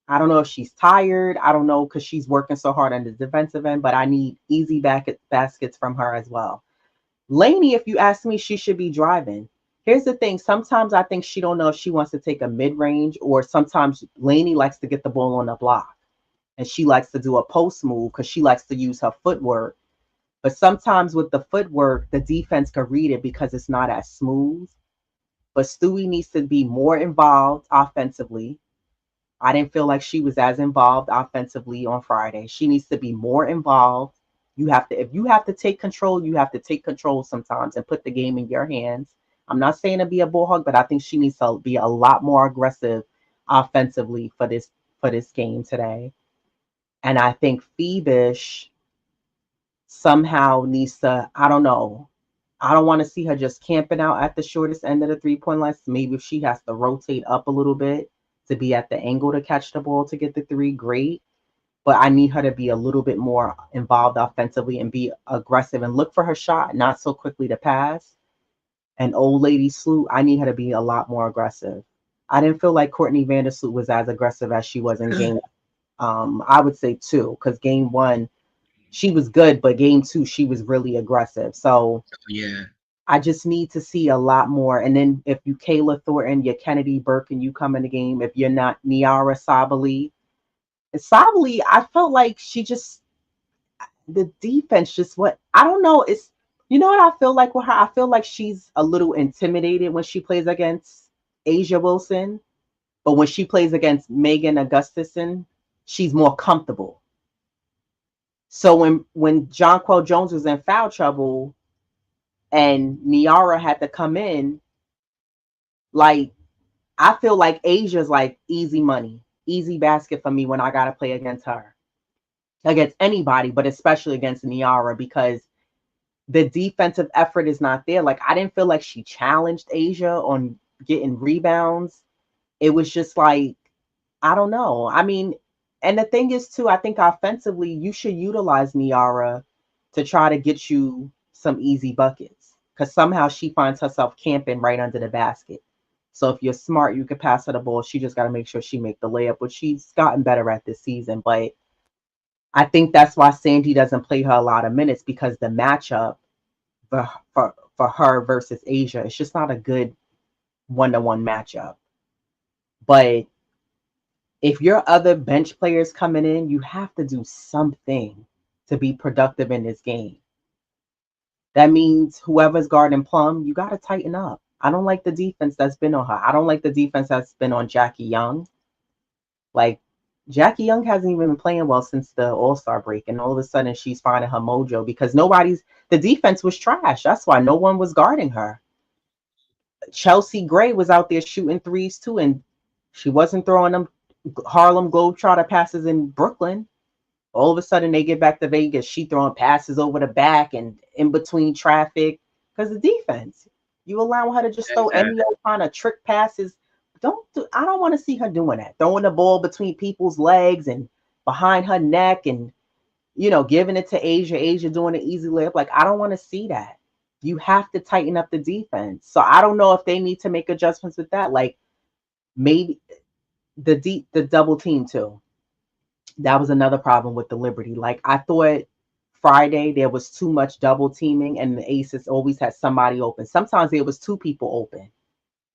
I don't know if she's tired. I don't know because she's working so hard on the defensive end, but I need easy baskets from her as well. Lainey, if you ask me, she should be driving. Here's the thing. Sometimes I think she don't know if she wants to take a mid-range, or sometimes Lainey likes to get the ball on the block and she likes to do a post move because she likes to use her footwork. But sometimes with the footwork, the defense can read it because it's not as smooth. But Stewie needs to be more involved offensively. I didn't feel like she was as involved offensively on Friday. She needs to be more involved. You have to, if you have to take control, you have to take control sometimes and put the game in your hands. I'm not saying to be a bull hog, but I think she needs to be a lot more aggressive offensively for this game today. And I think Phoebish somehow needs to, I don't know. I don't want to see her just camping out at the shortest end of the 3 point line. So maybe if she has to rotate up a little bit to be at the angle to catch the ball to get the three, great. But I need her to be a little bit more involved offensively and be aggressive and look for her shot, not so quickly to pass. And old lady Sloot, I need her to be a lot more aggressive. I didn't feel like Courtney Vandersloot was as aggressive as she was in game. I would say two, because game one she was good, but game two she was really aggressive. So Yeah. I just need to see a lot more. And then if you Kayla Thornton, your Kennedy Burke, and you come in the game, if you're not Niara Sabali, Sabali, I felt like she just the defense just what I don't know. It's you know what I feel like with her. I feel like she's a little intimidated when she plays against Asia Wilson, but when she plays against Megan Augustusson, she's more comfortable. So when Jonquel Jones was in foul trouble and Niara had to come in, like I feel like Asia's like easy money, easy basket for me when I gotta play against her, against anybody, but especially against Niara because the defensive effort is not there. Like I didn't feel like she challenged Asia on getting rebounds. It was just like I don't know. I mean, and the thing is too, I think offensively you should utilize Niara to try to get you some easy buckets because somehow she finds herself camping right under the basket. So if you're smart, you could pass her the ball. She just got to make sure she make the layup, which she's gotten better at this season. But I think that's why Sandy doesn't play her a lot of minutes because the matchup for her versus Asia, it's just not a good one-to-one matchup. But if your other bench players coming in, you have to do something to be productive in this game. That means whoever's guarding Plum, you got to tighten up. I don't like the defense that's been on her. I don't like the defense that's been on Jackie Young. Like Jackie Young hasn't even been playing well since the All-Star break, and all of a sudden she's finding her mojo because the defense was trash. That's why no one was guarding her. Chelsea Gray was out there shooting threes too, and she wasn't throwing them Harlem Globetrotter passes in Brooklyn. All of a sudden they get back to Vegas. She throwing passes over the back and in between traffic because the defense. You allow her to just throw any Exactly. old kind of trick passes. I don't want to see her doing that. Throwing the ball between people's legs and behind her neck and giving it to Asia. Asia doing an easy layup. Like I don't want to see that. You have to tighten up the defense. So I don't know if they need to make adjustments with that. Like maybe the double team too. That was another problem with the Liberty. Like I thought Friday there was too much double teaming and the Aces always had somebody open. Sometimes there was two people open.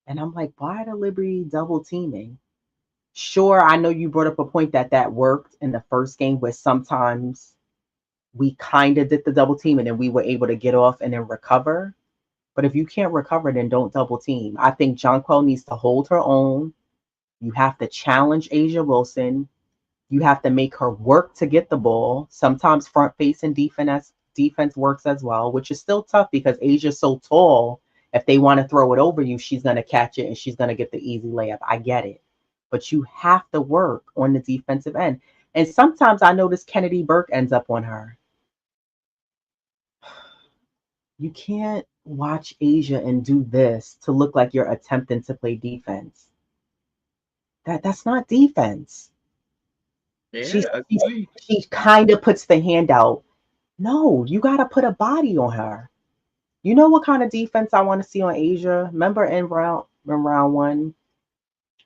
And I'm like, why the Liberty double teaming? Sure, I know you brought up a point that worked in the first game where sometimes we kind of did the double team and then we were able to get off and then recover. But if you can't recover, then don't double team. I think Jonquel needs to hold her own. You have to challenge Asia Wilson. You have to make her work to get the ball. Sometimes front facing defense works as well, which is still tough because Asia's so tall. If they want to throw it over you, she's going to catch it and she's going to get the easy layup. I get it. But you have to work on the defensive end. And sometimes I notice Kennedy Burke ends up on her. You can't watch Asia and do this to look like you're attempting to play defense. That's not defense. She's, Yeah, she's agree. she kind of puts the hand out. No, you got to put a body on her. You know what kind of defense I want to see on Asia? Remember in round one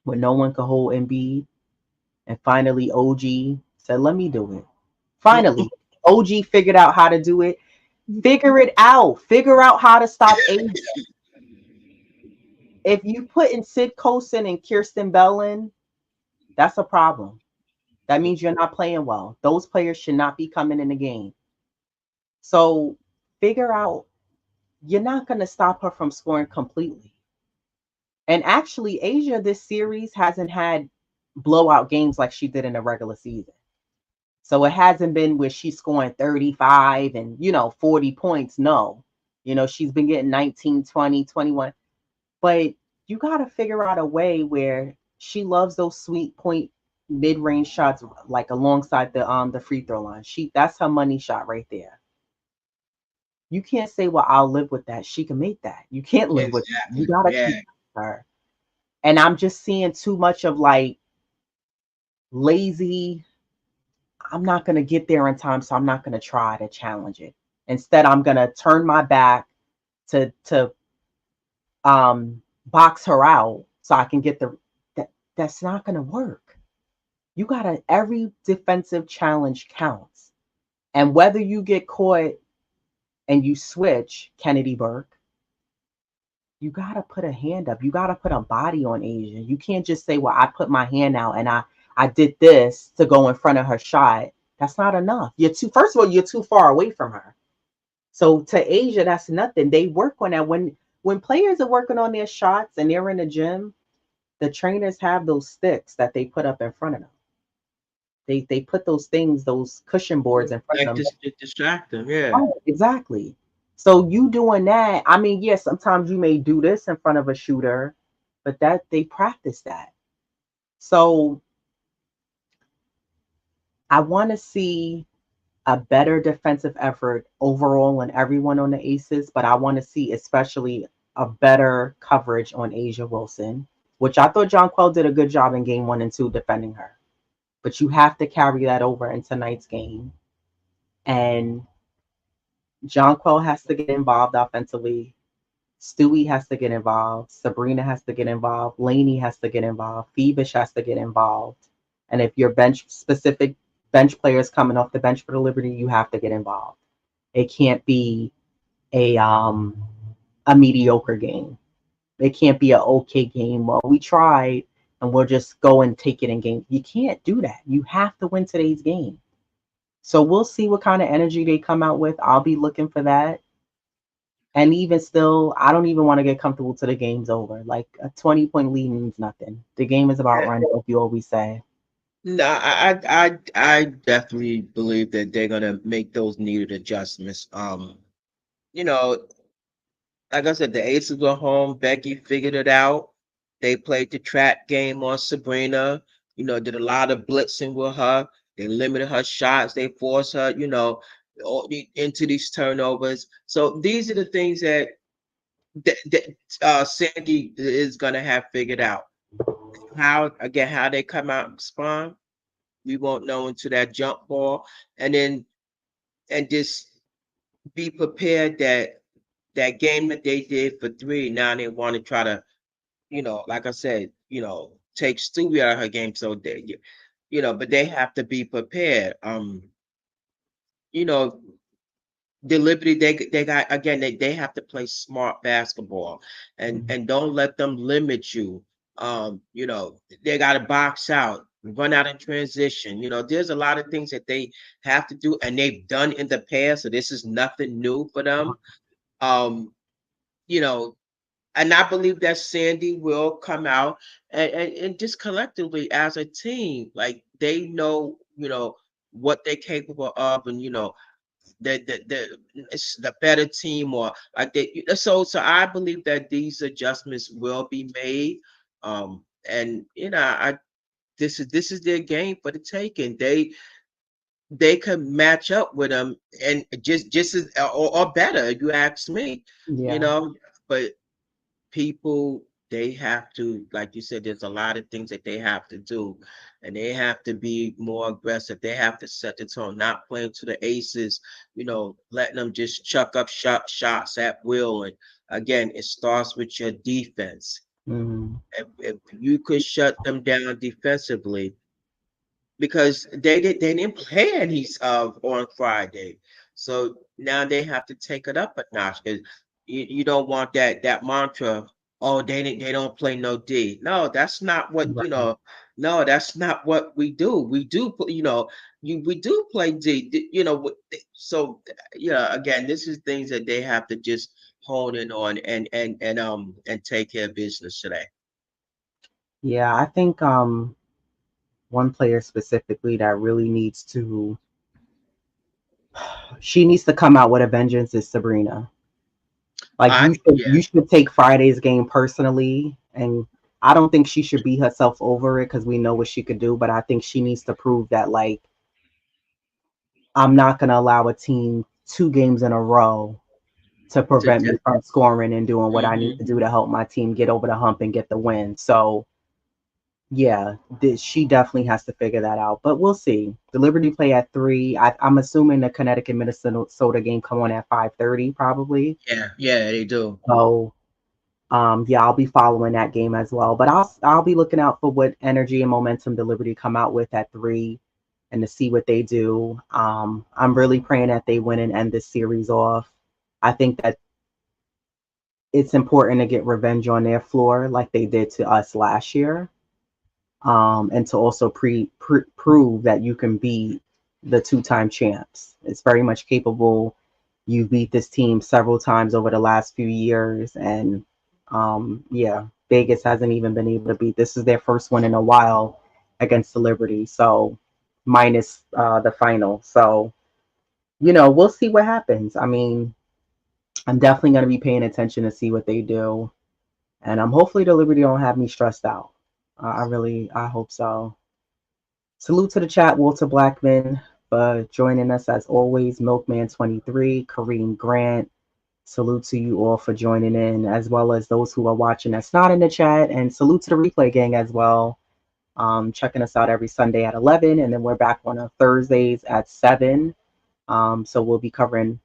when no one could hold Embiid, and finally OG said, "Let me do it." Finally, OG figured out how to do it. Figure it out. Figure out how to stop Asia. If you put in Sid Colson and Kirsten Bell in, that's a problem. That means you're not playing well. Those players should not be coming in the game. So figure out you're not going to stop her from scoring completely. And actually, Asia this series hasn't had blowout games like she did in the regular season. So it hasn't been where she's scoring 35 and, 40 points. No. She's been getting 19, 20, 21. But you got to figure out a way where she loves those sweet point mid-range shots like alongside the free throw line. That's her money shot right there. You can't say, "Well, I'll live with that." She can make that. You can't live with that. You Exactly. got to Yeah. keep her. And I'm just seeing too much of like lazy, I'm not going to get there in time, so I'm not going to try to challenge it. Instead, I'm going to turn my back to box her out so I can get the that's not going to work. You got to every defensive challenge counts. And whether you get caught and you switch Kennedy Burke, you got to put a hand up. You got to put a body on Asia. You can't just say, "Well, I put my hand out and I did this to go in front of her shot." That's not enough. You're too First of all, you're too far away from her. So to Asia, that's nothing. They work on that when players are working on their shots and they're in the gym, the trainers have those sticks that they put up in front of them. They put those things, those cushion boards in front of Like them. this to distract them. Yeah. Oh, exactly. So you doing that, I mean, yes, sometimes you may do this in front of a shooter, but that they practice that. So I want to see a better defensive effort overall on everyone on the Aces, but I want to see especially a better coverage on Asia Wilson, which I thought John Quell did a good job in game 1 and 2 defending her. But you have to carry that over in tonight's game. And John Quell has to get involved offensively. Stewie has to get involved. Sabrina has to get involved. Laney has to get involved. Phoebish has to get involved. And if your bench players coming off the bench for the Liberty, you have to get involved. It can't be a um a mediocre game. It can't be an okay game. Well, we tried and we'll just go and take it in game. You can't do that. You have to win today's game. So we'll see what kind of energy they come out with. I'll be looking for that. And even still, I don't even want to get comfortable till the game's over. Like a 20-point lead means nothing. The game is about running, like you always say. No, I definitely believe that they're gonna make those needed adjustments. You know, like I said, the Aces were home. Becky figured it out. They played the trap game on Sabrina. Did a lot of blitzing with her. They limited her shots. They forced her, into these turnovers. So these are the things that Sandy is gonna have figured out. How they come out and respond, we won't know until that jump ball, and then and just be prepared that that game that they did for three, now they want to try to, like I said, take Stewie out of her game. So but they have to be prepared. You know, the Liberty, they got again, they have to play smart basketball, and don't let them limit you. They got to box out, run out in transition. There's a lot of things that they have to do, and they've done in the past. So this is nothing new for them. Um, you know, and I believe that Sandy will come out and just collectively as a team, like they know, what they're capable of, and the it's the better team, or like they. So I believe that these adjustments will be made. And I this is their game for the taking. They could match up with them and just as or better, if you ask me. You Yeah. know, but people, they have to, like you said, there's a lot of things that they have to do, and they have to be more aggressive. They have to set the tone, not playing to the Aces, letting them just chuck up shots at will. And again, it starts with your defense. Mm-hmm. If you could shut them down defensively, because they didn't play any on Friday. So now they have to take it up a notch because you don't want that mantra. Oh, they don't play no D. No, that's not what Right. No, that's not what we do. We do we do play D. So yeah. Again, this is things that they have to just hone in on and take care of business today. Yeah, I think one player specifically that really needs to she needs to come out with a vengeance is Sabrina. Like Yeah, you should take Friday's game personally, and I don't think she should beat herself over it because we know what she could do, but I think she needs to prove that like I'm not gonna allow a team 2 games in a row to to prevent me just. from scoring and doing what I need Hmm. to do to help my team get over the hump and get the win. So yeah, she definitely has to figure that out. But we'll see. The Liberty play at 3. I'm assuming the Connecticut Minnesota game come on at 5:30 probably. Yeah, yeah, they do. So yeah, I'll be following that game as well. But I'll be looking out for what energy and momentum the Liberty come out with at 3 and to see what they do. I'm really praying that they win and end this series off. I think that it's important to get revenge on their floor like they did to us last year. And to also prove that you can beat the 2-time champs. It's very much capable. You beat this team several times over the last few years, and yeah, Vegas hasn't even been able to beat. This is their first one in a while against the Liberty, so minus the final. So we'll see what happens. I mean, I'm definitely going to be paying attention to see what they do, and hopefully the Liberty don't have me stressed out. I hope so. Salute to the chat, Walter Blackman, for joining us as always. Milkman23, Kareem Grant. Salute to you all for joining in, as well as those who are watching that's not in the chat. And salute to the replay gang as well. Checking us out every Sunday at 11, and then we're back on Thursdays at 7. So we cover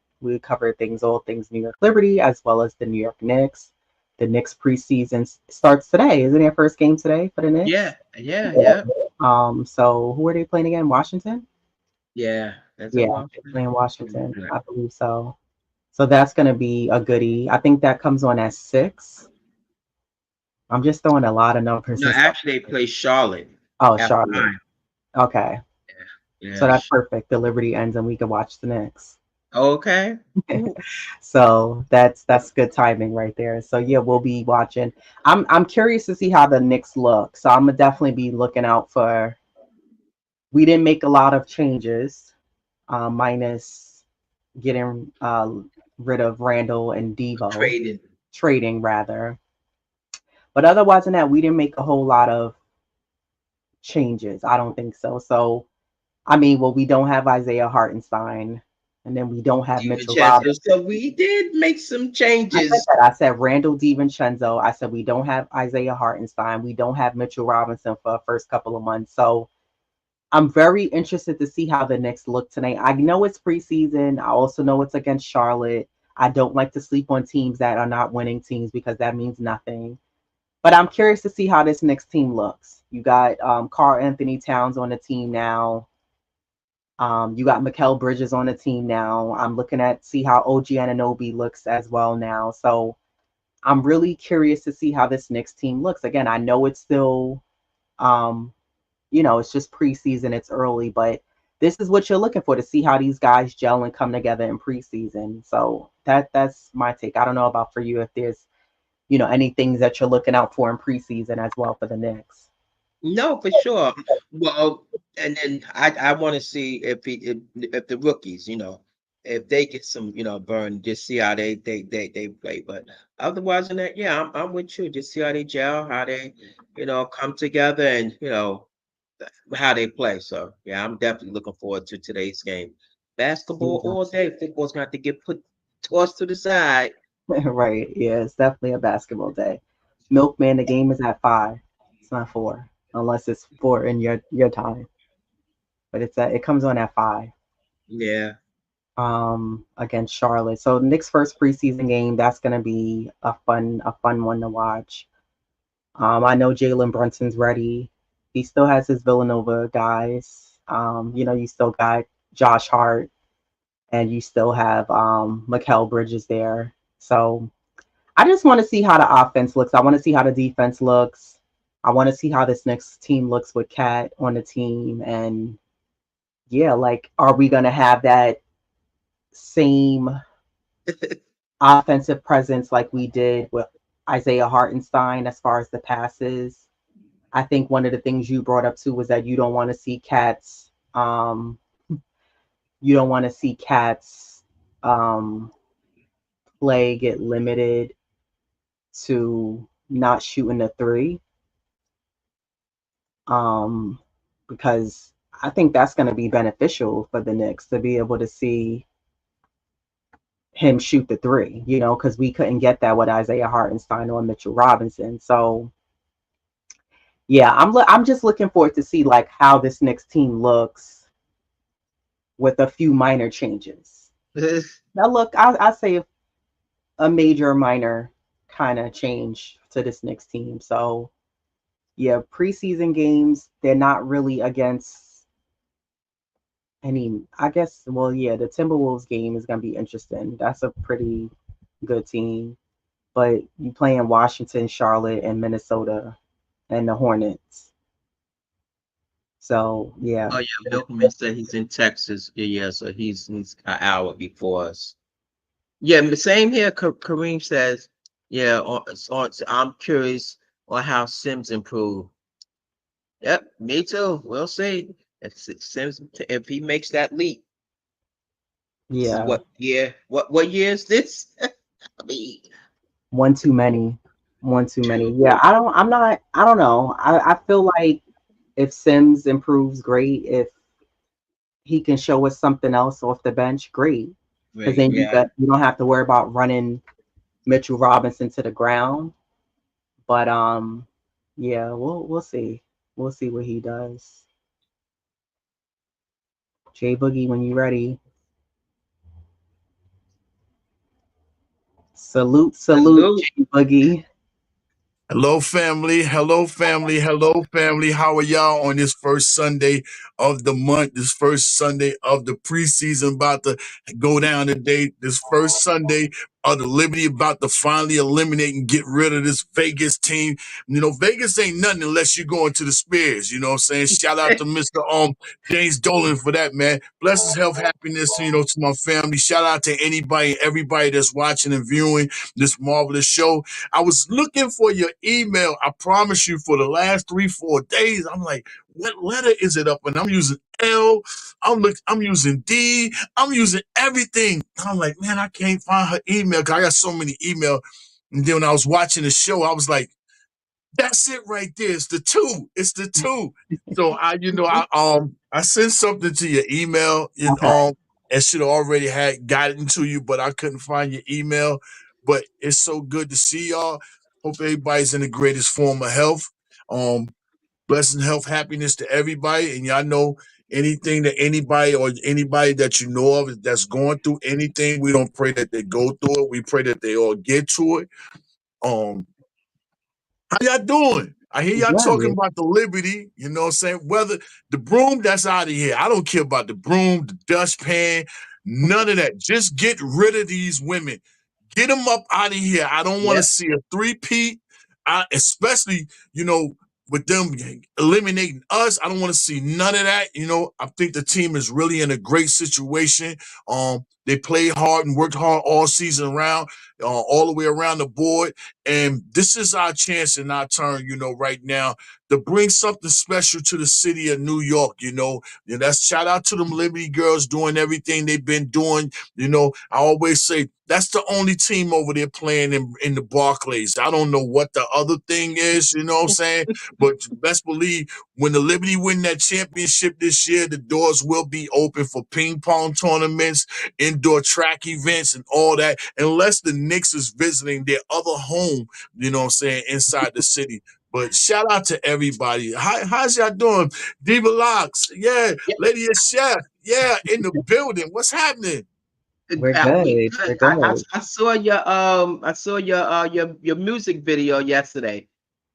all things New York Liberty, as well as the New York Knicks. The Knicks preseason starts today. Isn't their first game today for the Knicks? Yeah, yeah, yeah, So who are they playing again? Washington? yeah. That's a Yeah, they're Washington. playing Washington. I believe so. So that's gonna be a goodie. I think that comes on at 6. I'm just throwing a lot of numbers No, and stuff. actually, they play Charlotte Oh, at Charlotte. 5. Okay. So Yeah. that's perfect. The Liberty ends and we can watch the Knicks. Okay. Ooh. So that's good timing right there. So yeah, we'll be watching. I'm curious to see how the Knicks look. So I'm gonna definitely be looking out for. We didn't make a lot of changes, minus getting rid of Randall and Devo, Traded. trading rather. But otherwise than that, we didn't make a whole lot of changes. I don't think so. So I mean, well, we don't have Isaiah Hartenstein, and then we don't have Mitchell DiVincenzo. Robinson. So we did make some I said changes. that. I said Randall DiVincenzo. I said we don't have Isaiah Hartenstein. We don't have Mitchell Robinson for the first couple of months. So I'm very interested to see how the Knicks look tonight. I know it's preseason. I also know it's against Charlotte. I don't like to sleep on teams that are not winning teams because that means nothing. But I'm curious to see how this Knicks team looks. You got Karl Anthony Towns on the team now. You got Mikal Bridges on the team now. I'm looking at see how OG Anunoby looks as well now. So I'm really curious to see how this Knicks team looks. Again, I know it's still, um, it's just preseason, it's early, but this is what you're looking for to see how these guys gel and come together in preseason. So that's my take. I don't know about for you if there's, any things that you're looking out for in preseason as well for the Knicks. No, for sure. Well, and then I want to see if the rookies, if they get some, burn, just see how they play. But otherwise than that, yeah, I'm with you. Just see how they gel, how they, come together, and how they play. So yeah, I'm definitely looking forward to today's game. Basketball Yeah. all day. Football's going to have to get put tossed to the side. Right. Yeah, it's definitely a basketball day. Milkman, the game is at 5. It's not 4, unless it's 4 in your time. But it comes on at 5. Yeah. Against Charlotte. So Nick's first preseason game, that's gonna be a fun one to watch. I know Jalen Brunson's ready. He still has his Villanova guys. You still got Josh Hart and you still have Mikal Bridges there. So I just want to see how the offense looks. I want to see how the defense looks. I want to see how this next team looks with Cat on the team. And yeah, like, are we going to have that same offensive presence like we did with Isaiah Hartenstein as far as the passes? I think one of the things you brought up too was that you don't want to see Cat's you don't want to see Cat's um, play get limited to not shooting the three, um, because I think that's going to be beneficial for the Knicks to be able to see him shoot the three, because we couldn't get that with Isaiah Hartenstein or Mitchell Robinson. So yeah, I'm just looking forward to see like how this Knicks team looks with a few minor changes. Now look, I say a major minor kind of change to this Knicks team. So yeah, preseason games, they're not really against any, I guess, well, yeah, the Timberwolves game is going to be interesting. That's a pretty good team. But you play in Washington, Charlotte, and Minnesota, and the Hornets. So yeah, Oh yeah, Milkman said he's in Texas. Yeah, yeah, so he's an hour before us. Yeah, the same here. Kareem says, yeah. I'm curious on how Sims improved. Yep, me too. We'll see if Sims if he makes that leap. This is yeah, what year? What year is this? I mean, one too many, one too many. two. Yeah, I don't know. I feel like if Sims improves, great. If he can show us something else off the bench, great. Because Right. then Yeah. you don't have to worry about running Mitchell Robinson to the ground. But yeah, we'll see. We'll see what he does. Jay Boogie, when you ready. Salute, salute, Salute. Jay Boogie. Hello, family. Hello, family. Hello, family. How are y'all on this first Sunday of the month? This first Sunday of the preseason about to go down today. This first Sunday of the Liberty about to finally eliminate and get rid of this Vegas team. Vegas ain't nothing unless you're going to the Spears. You know what I'm saying? Shout out to Mr. James Dolan for that, man. Blessings, health, happiness, to my family. Shout out to anybody, everybody that's watching and viewing this marvelous show. I was looking for your email. I promise you, for the last 3-4 days, I'm like, what letter is it up? And I'm using L. I'm using D. I'm using everything. I'm like, man, I can't find her email because I got so many email. And then when I was watching the show, I was like, that's it right there. It's the two. It's the two. So I sent something to your email. Okay. It should have already had gotten to you, but I couldn't find your email. But it's so good to see y'all. Hope everybody's in the greatest form of health. Um, Blessing, health, happiness to everybody. And y'all know anything that anybody that you know of that's going through anything, we don't pray that they go through it. We pray that they all get to it. Um, how y'all doing? I hear y'all talking Good. about the Liberty, you know what I'm saying? Whether the broom, that's out of here. I don't care about the broom, the dustpan, none of that. Just get rid of these women. Get them up out of here. I don't want to Yep. see a three-peat, especially, with them eliminating us. I don't want to see none of that. I think the team is really in a great situation. They played hard and worked hard all season round, all the way around the board. And this is our chance and our turn, right now to bring something special to the city of New York. And that's shout out to them Liberty girls doing everything they've been doing. I always say that's the only team over there playing in the Barclays. I don't know what the other thing is, you know what I'm saying? But best believe when the Liberty win that championship this year, the doors will be open for ping pong tournaments, indoor track events, and all that, unless the Knicks is visiting their other home, you know what I'm saying, inside the city. But shout out to everybody. How's y'all doing? Diva Locks, yeah. Yep. Lady of Chef, yeah, in the building. What's happening? We're We good. good. We're good. I saw your music video yesterday.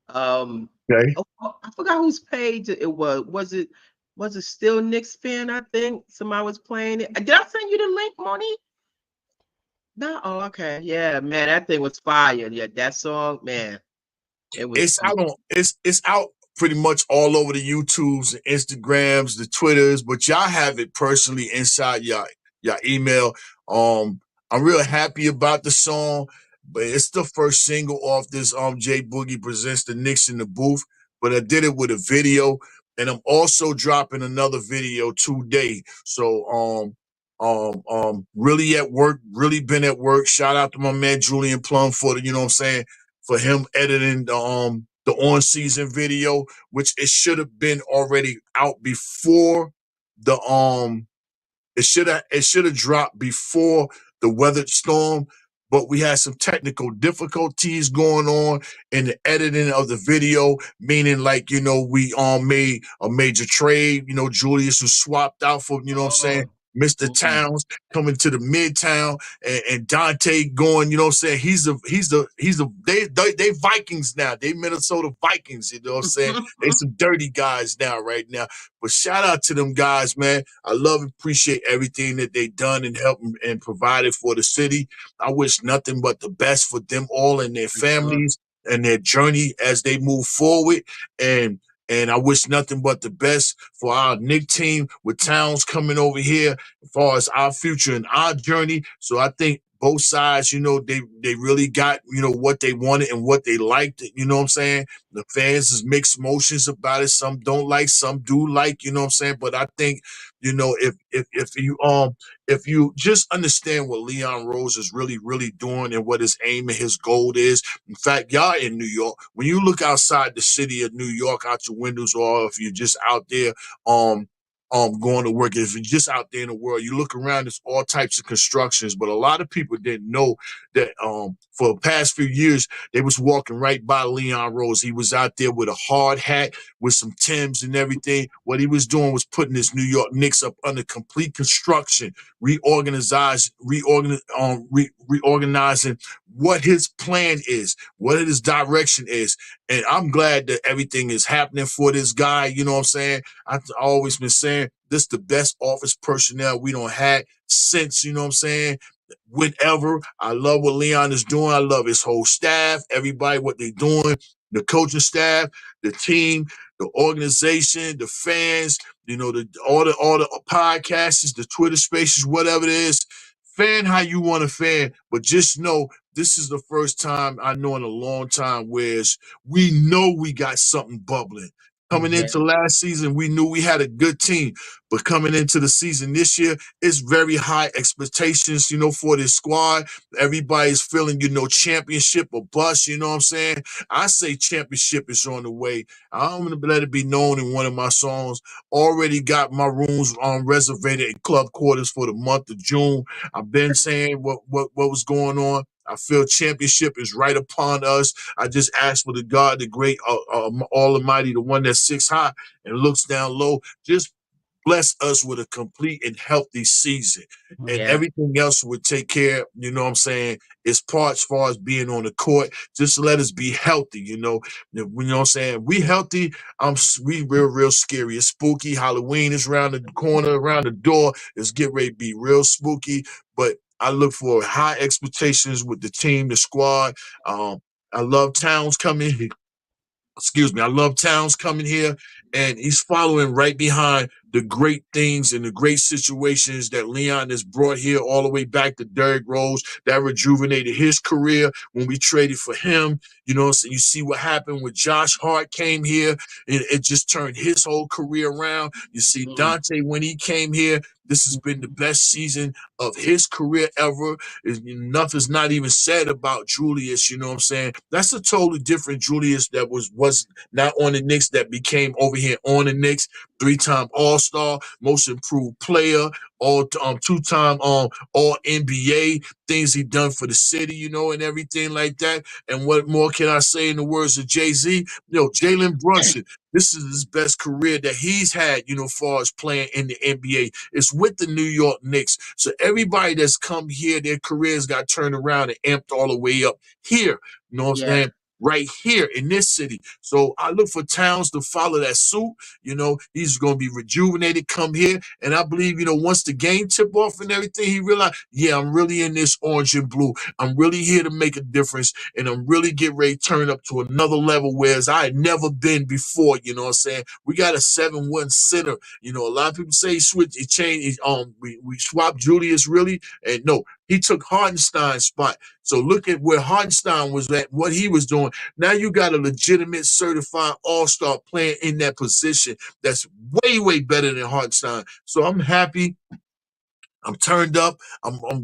Um, Okay. I forgot whose page it was. Was it? Was it still Knicks fan? I think somebody was playing it. Did I send you the link, Monique? No. Oh, okay. Yeah, man, that thing was fire. Yeah, that song, man, it was. It's out pretty much all over the YouTubes and Instagrams, the Twitters, but y'all have it personally inside your email. I'm real happy about the song, but it's the first single off this J Boogie presents the Knicks in the booth. But I did it with a video, and I'm also dropping another video today. So really at work, really been at work. Shout out to my man Julian Plum for the, you know what I'm saying, for him editing the on season video, which it should have been already out before the it should have dropped before the weathered storm, but we had some technical difficulties going on in the editing of the video, meaning like, we made a major trade. Julius was swapped out for, what I'm saying, Oh, Mr. mm, Towns coming to the midtown, and Dante going, you know what I'm saying? They Vikings now. They Minnesota Vikings, you know what I'm saying? They some dirty guys now, right now. But shout out to them guys, man. I love and appreciate everything that they done and helped and provided for the city. I wish nothing but the best for them all and their for sure. families and their journey as they move forward. And and I wish nothing but the best for our Nick team with Towns coming over here as far as our future and our journey. So I think both sides, they really got, what they wanted and what they liked. You know what I'm saying? The fans is mixed emotions about it. Some don't like, some do like, you know what I'm saying? But I think, if you just understand what Leon Rose is really, really doing and what his aim and his goal is. In fact, y'all in New York, when you look outside the city of New York out your windows, or if you're just out there, going to work. If you're just out there in the world, you look around, there's all types of constructions, but a lot of people didn't know that for the past few years, they was walking right by Leon Rose. He was out there with a hard hat, with some Timbs and everything. What he was doing was putting his New York Knicks up under complete construction, reorganizing what his plan is, what his direction is. And I'm glad that everything is happening for this guy. You know what I'm saying? I've always been saying this is the best office personnel we don't had since, you know what I'm saying, whenever. I love what Leon is doing. I love his whole staff, everybody, what they're doing, the coaching staff, the team, the organization, the fans, all the podcasts, the Twitter spaces, whatever it is. Fan how you want to fan, but just know this is the first time I know in a long time where we know we got something bubbling. Coming Yeah, into last season, we knew we had a good team, but coming into the season this year, it's very high expectations, for this squad. Everybody's feeling, championship or bust, you know what I'm saying? I say championship is on the way. I'm going to let it be known in one of my songs. Already got my rooms reserved in club quarters for the month of June. I've been saying what was going on. I feel championship is right upon us. I just ask for the God, the great, Almighty, the one that sits high and looks down low. Just bless us with a complete and healthy season. And yeah, everything else would take care, you know what I'm saying, is part as far as being on the court. Just let us be healthy, you know. You know what I'm saying? We healthy, we real scary. It's spooky. Halloween is around the corner, around the door. It's get ready to be real spooky. But I look for high expectations with the team, the squad. I love Towns coming. Excuse me. I love Towns coming here, and he's following right behind the great things and the great situations that Leon has brought here all the way back to Derrick Rose. That rejuvenated his career when we traded for him. So you see what happened when Josh Hart came here. It just turned his whole career around. You see mm, Dante when he came here. This has been the best season of his career ever. Nothing's not even said about Julius, you know what I'm saying? That's a totally different Julius that was not on the Knicks, that became over here on the Knicks. Three-time All-Star, most improved player, all two-time All NBA, things he done for the city, and everything like that. And what more can I say in the words of Jay-Z? Jalen Brunson, this is his best career that he's had, far as playing in the NBA. It's with the New York Knicks. So everybody that's come here, their careers got turned around and amped all the way up here. You know what I'm yeah, saying? right here in this city. So I look for towns to follow that suit. He's going to be rejuvenated, come here. And I believe, once the game tip off and everything, he realized, yeah, I'm really in this orange and blue. I'm really here to make a difference. And I'm really getting ready to turn up to another level, whereas I had never been before. You know what I'm saying? We got a 7-1 center. A lot of people say he changed, we swapped Julius really. And no, he took Hartenstein's spot. So look at where Hartenstein was at, what he was doing. Now you got a legitimate certified all-star playing in that position that's way, way better than Hartenstein. So I'm happy. I'm turned up.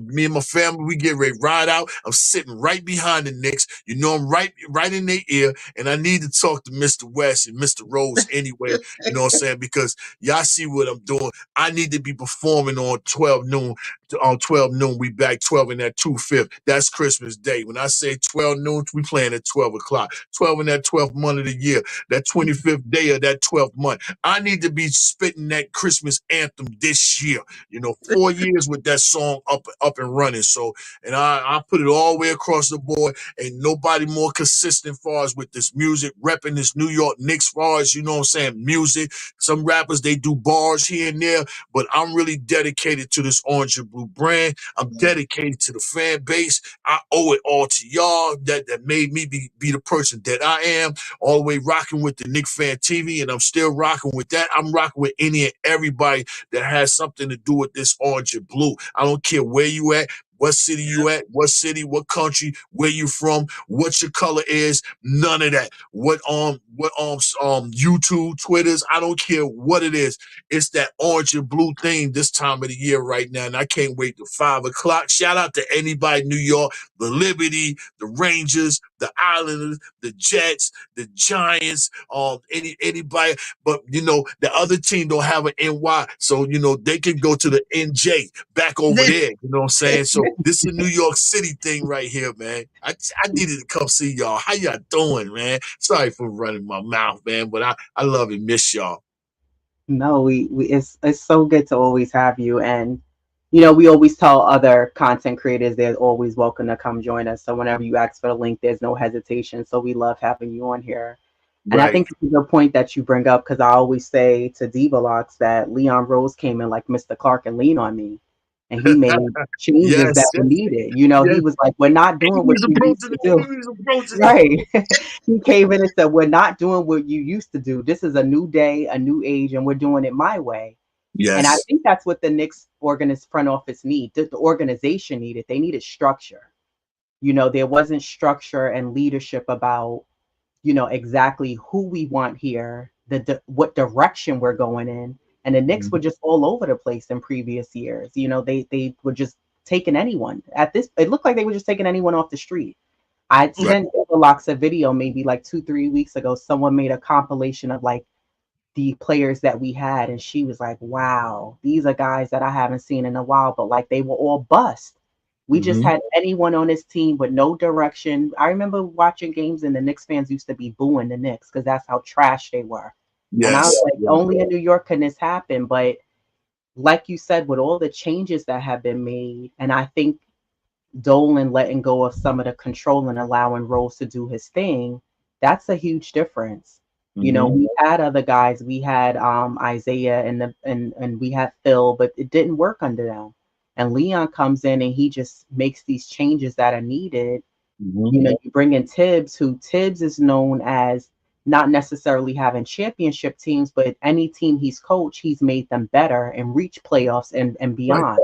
Me and my family, we get ready to ride out. I'm sitting right behind the Knicks. I'm right in their ear, and I need to talk to Mr. West and Mr. Rose anyway. You know what I'm saying? Because y'all see what I'm doing. I need to be performing on 12 noon. On 12 noon, we back 12 in that 2/5. That's Christmas Day. When I say 12 noon, we playing at 12 o'clock. 12 in that 12th month of the year. That 25th day of that 12th month. I need to be spitting that Christmas anthem this year. 4 years with that song up and running. So, and I put it all the way across the board. Ain't nobody more consistent far as with this music, repping this New York Knicks far as, you know what I'm saying, music. Some rappers, they do bars here and there, but I'm really dedicated to this orange and blue brand. I'm dedicated to the fan base. I owe it all to y'all that made me be the person that I am, all the way rocking with the Knick Fan TV, and I'm still rocking with that. I'm rocking with any and everybody that has something to do with this orange and blue. I don't care where you at, what city you at, what city, what country, where you from, what your color is, none of that. What YouTube, Twitters, I don't care what it is. It's that orange and blue thing this time of the year right now, and I can't wait till 5 o'clock. Shout out to anybody in New York, the Liberty, the Rangers, the Islanders, the Jets, the Giants, anybody. But the other team don't have an NY, so they can go to the NJ back over there. You know what I'm saying? So this is a New York City thing right here, man. I needed to come see y'all. How y'all doing, man? Sorry for running my mouth, man, but I love and miss y'all. No, we it's so good to always have you. And we always tell other content creators they're always welcome to come join us. So whenever you ask for the link, there's no hesitation. So we love having you on here. And I Right. think it's a point that you bring up, because I always say to Diva that Leon Rose came in like Mr. Clark and leaned on me, and he made changes that Yes, were yes, needed. He yes. was like, "We're not doing what Enemies you used approaching, to do." enemies approaching. Right. He came in and said, "We're not doing what you used to do. This is a new day, a new age, and we're doing it my way." And I Yes. think that's what the Knicks front office need. The organization needed. They needed structure. There wasn't structure and leadership about exactly who we want here, what direction we're going in. And the Knicks were Mhm. just all over the place in previous years. They were just taking anyone. It looked like they were just taking anyone off the street. I Right. sent Overlocks a video maybe like 2, 3 weeks ago. Someone made a compilation of like the players that we had, and she was like, "Wow, these are guys that I haven't seen in a while, but like they were all bust." We just Hmm. had anyone on this team with no direction. I remember watching games and the Knicks fans used to be booing the Knicks because that's how trash they were. And I was Yes. like, Yes. only in New York can this happen. But like you said, with all the changes that have been made, and I think Dolan letting go of some of the control and allowing Rose to do his thing, that's a huge difference. Hmm. We had other guys. We had Isaiah and we had Phil, but it didn't work under them. And Leon comes in and he just makes these changes that are needed. Hmm. You bring in Tibbs, who Tibbs is known as not necessarily having championship teams, but any team he's coached, he's made them better and reach playoffs and Right. beyond.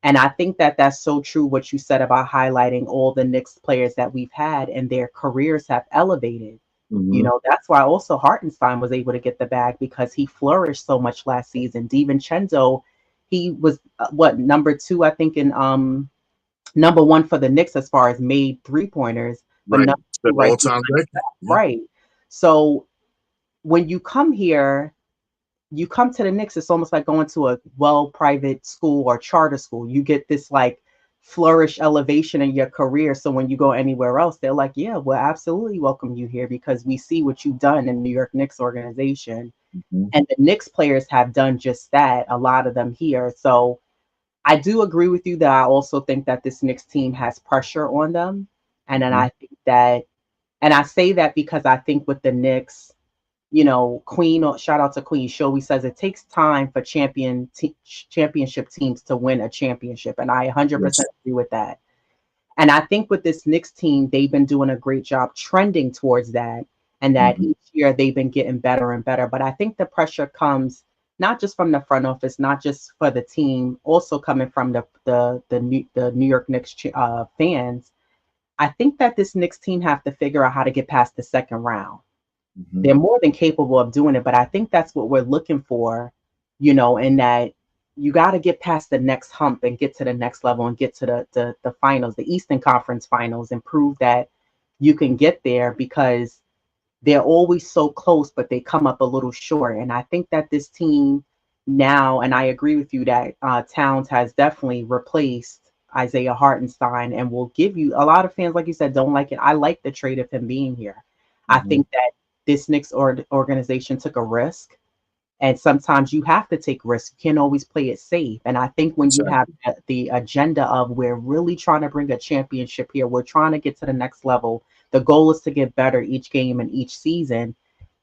And I think that that's so true what you said about highlighting all the Knicks players that we've had and their careers have elevated. Hmm. That's why also Hartenstein was able to get the bag because he flourished so much last season. DiVincenzo, he was what, number 2, I think, in number 1 for the Knicks as far as made 3-pointers, but Right. number 2 Set right all-time behind record. that. Yeah. Right. So when you come here, you come to the Knicks, it's almost like going to a private school or charter school. You get this like flourish elevation in your career. So when you go anywhere else, they're like, yeah, we'll absolutely welcome you here because we see what you've done in New York Knicks organization. Hmm. And the Knicks players have done just that, a lot of them here. So I do agree with you that I also think that this Knicks team has pressure on them. And then Hmm. I think that And I say that because I think with the Knicks, Queen, shout out to Queen, she always says it takes time for championship teams to win a championship. And I Yes. 100% agree with that. And I think with this Knicks team, they've been doing a great job trending towards that, and that Mhm. each year they've been getting better and better. But I think the pressure comes not just from the front office, not just for the team, also coming from the New York Knicks fans. I think that this Knicks team have to figure out how to get past the second round. Mhm. They're more than capable of doing it, but I think that's what we're looking for, in that you got to get past the next hump and get to the next level and get to the finals, the Eastern Conference finals, and prove that you can get there, because they're always so close, but they come up a little short. And I think that this team now, and I agree with you that Towns has definitely replaced Isaiah Hartenstein, and will give you a lot of fans, like you said, don't like it. I like the trade of him being here. I Mhm. think that this Knicks organization took a risk, and sometimes you have to take risks. You can't always play it safe. And I think when you have Exactly. the agenda of, we're really trying to bring a championship here, we're trying to get to the next level. The goal is to get better each game and each season.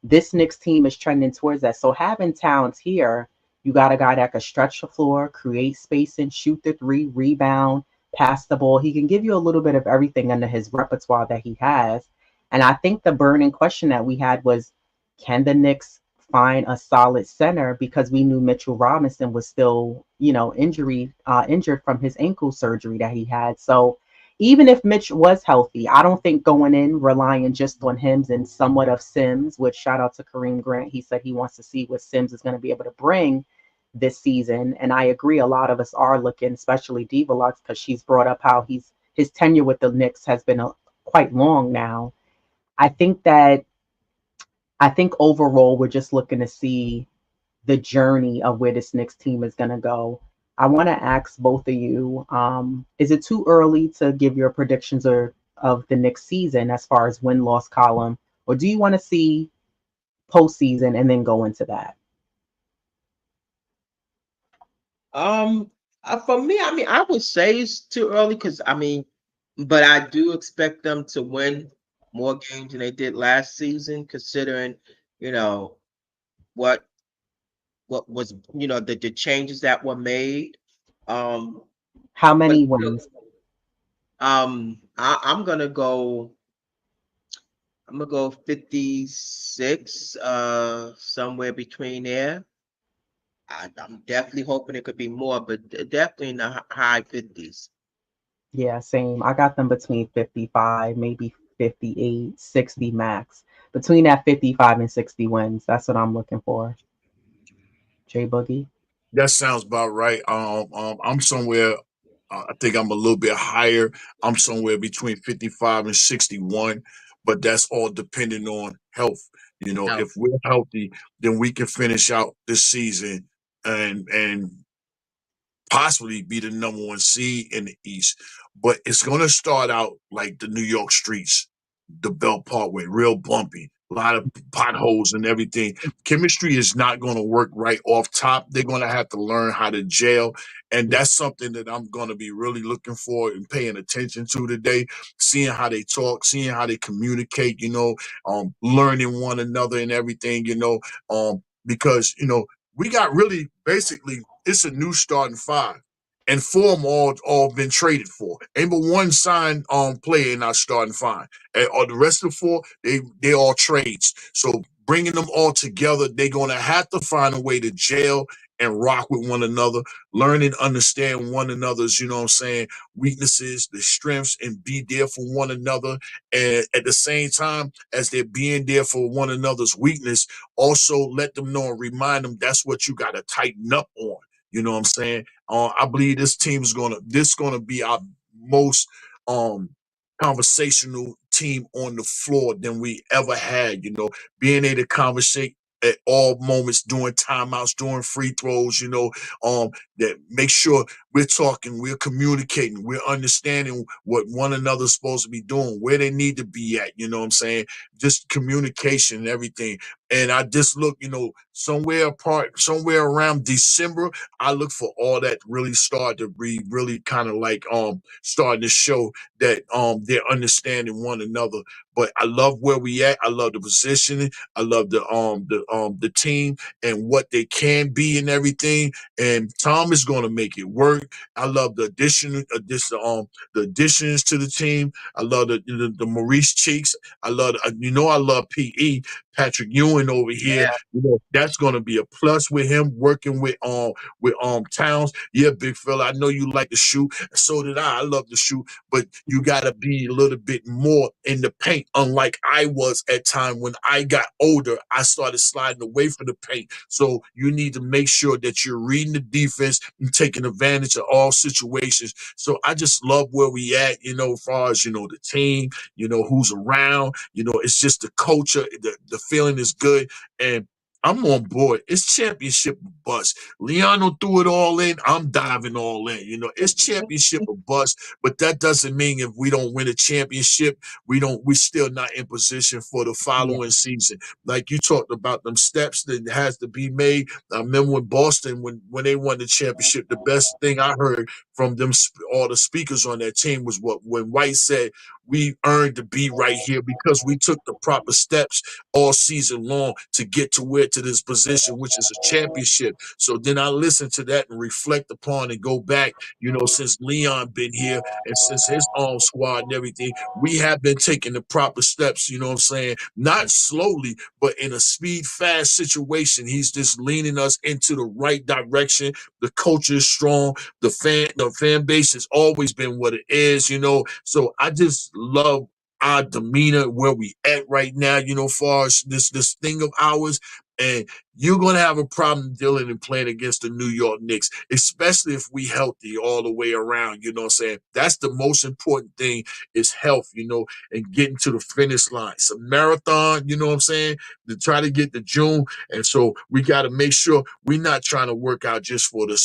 This Knicks team is trending towards that. So having Towns here, you got a guy that can stretch the floor, create space, and shoot the three, rebound, pass the ball. He can give you a little bit of everything under his repertoire that he has. And I think the burning question that we had was, can the Knicks find a solid center, because we knew Mitchell Robinson was still, injured from his ankle surgery that he had. So even if Mitch was healthy, I don't think going in relying just on him and somewhat of Sims, which shout out to Kareem Grant. He said he wants to see what Sims is going to be able to bring this season. And I agree, a lot of us are looking, especially Diva, because she's brought up how his tenure with the Knicks has been quite long now. I think that I think overall we're just looking to see the journey of where this Knicks team is going to go. I want to ask both of you, is it too early to give your predictions of the next season as far as win-loss column, or do you want to see postseason and then go into that? Um, for me, I mean, I would say it's too early because but I do expect them to win more games than they did last season, considering you know what what was the changes that were made. Um, How but many wins? I'm gonna go. I'm gonna go 56, somewhere between there. I'm definitely hoping it could be more, but definitely in the high 50s. Yeah, same. I got them between 55, maybe 58, 60 max. Between that 55 and 60 wins. That's what I'm looking for. J Boogie. That sounds about right. I'm somewhere. I think I'm a little bit higher. I'm somewhere between 55 and 61, but that's all depending on health. Now, If we're healthy, then we can finish out this season and possibly be the number one seed in the East. But it's going to start out like the New York streets, the Belt Parkway, real bumpy, a lot of potholes and everything. Chemistry is not going to work right off top. They're going to have to learn how to gel. And that's something that I'm going to be really looking for and paying attention to today, seeing how they talk, seeing how they communicate, learning one another and everything, because, we got really basically it's a new starting five. And four of them all been traded for. Ain't but one signed player in our starting five. And or the rest of the four, they all trades. So bringing them all together, they're gonna have to find a way to gel and rock with one another, learn and understand one another's, weaknesses, the strengths, and be there for one another. And at the same time, as they're being there for one another's weakness, also let them know and remind them that's what you got to tighten up on. You know what I'm saying? I believe this gonna be our most um conversational team on the floor than we ever had. Being able to conversate at all moments during timeouts, during free throws. That make sure we're talking, we're communicating, we're understanding what one another's supposed to be doing, where they need to be at. You know what I'm saying? Just communication and everything. And I just look, somewhere apart, somewhere around December, I look for all that really start to be really kind of like starting to show that they're understanding one another but I love where we at. I love the positioning. I love the team and what they can be and everything. And Tom is going to make it work. I love the additions to the team. I love the Maurice Cheeks. I love I love PE Patrick Ewing over here. Yeah. That's going to be a plus with him working with Towns. Yeah, big fella. I know you like to shoot. So did I. I love to shoot, but you got to be a little bit more in the paint. Unlike I was at time when I got older, I started sliding away from the paint. So you need to make sure that you're reading the defense and taking advantage of all situations. So I just love where we at, as far as, the team, who's around, it's just the culture, the feeling is good. And I'm on board. It's championship or bust. Leano threw it all in. I'm diving all in. It's championship or bust, but that doesn't mean if we don't win a championship, we're still not in position for the Yeah. following season. Like you talked about them steps that has to be made. I remember when Boston, when they won the championship, the best thing I heard from them, all the speakers on that team was when White said, we earned to be right here because we took the proper steps all season long to get to this position, which is a championship. So then I listen to that and reflect upon and go back, since Leon been here and since his own squad and everything, we have been taking the proper steps, you know what I'm saying? Not slowly, but in a speed fast situation. He's just leaning us into the right direction. The culture is strong. The fan base has always been what it is, So I just love our demeanor where we at right now, far as this thing of ours. And you're gonna have a problem dealing and playing against the New York Knicks, especially if we healthy all the way around. You know what I'm saying? That's the most important thing is health, and getting to the finish line. It's a marathon, you know what I'm saying? To try to get to June. And so we got to make sure we're not trying to work out just for the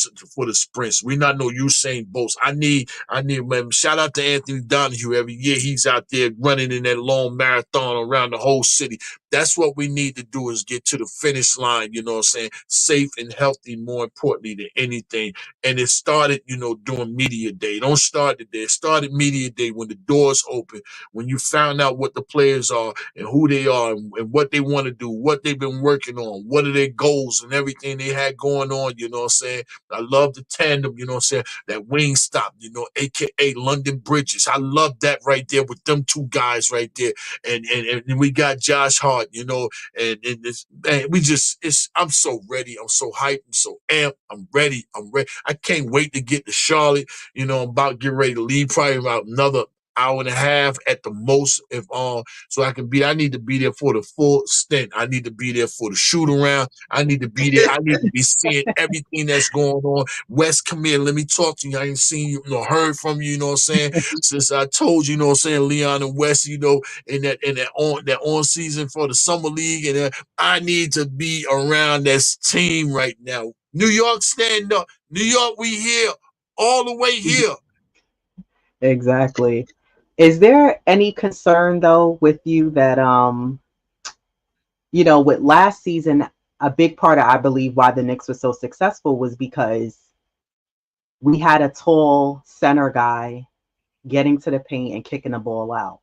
sprints. We're not no Usain Bolts. I need man. Shout out to Anthony Donahue. Every year he's out there running in that long marathon around the whole city. That's what we need to do is get to the finish line, you know what I'm saying? Safe and healthy, more importantly than anything. And it started, during media day. Don't start it there. It started media day when the doors open, when you found out what the players are and who they are and what they want to do, what they've been working on, what are their goals and everything they had going on, you know what I'm saying? I love the tandem, you know what I'm saying? That wing stop, aka London Bridges. I love that right there with them two guys right there. And we got Josh Hart, and it's, man, I'm so ready. I'm so hyped. I'm so amped. I'm ready. I can't wait to get to Charlotte. I'm about to get ready to leave probably about another hour and a half at the most, if so I need to be there for the full stint. I need to be there for the shoot around. I need to be there. I need to be seeing everything that's going on. Wes, come here. Let me talk to you. I ain't seen you, heard from you, you know what I'm saying? Since I told you, you know what I'm saying, Leon and Wes, in that on season for the summer league. And I need to be around this team right now. New York, stand up. New York, we here. All the way here. Exactly. Is there any concern though with you that with last season, a big part of I believe why the Knicks were so successful was because we had a tall center guy getting to the paint and kicking the ball out,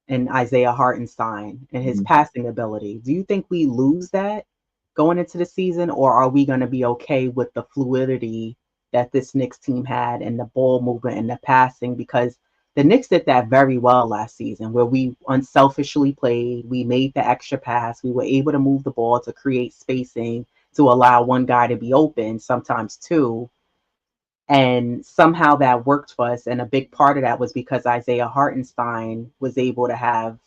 and Isaiah Hartenstein and his passing ability. Do you think we lose that going into the season, or are we going to be okay with the fluidity that this Knicks team had and the ball movement and the passing? Because the Knicks did that very well last season, where we unselfishly played, we made the extra pass, we were able to move the ball to create spacing to allow one guy to be open, sometimes two, and somehow that worked for us. And a big part of that was because Isaiah Hartenstein was able to have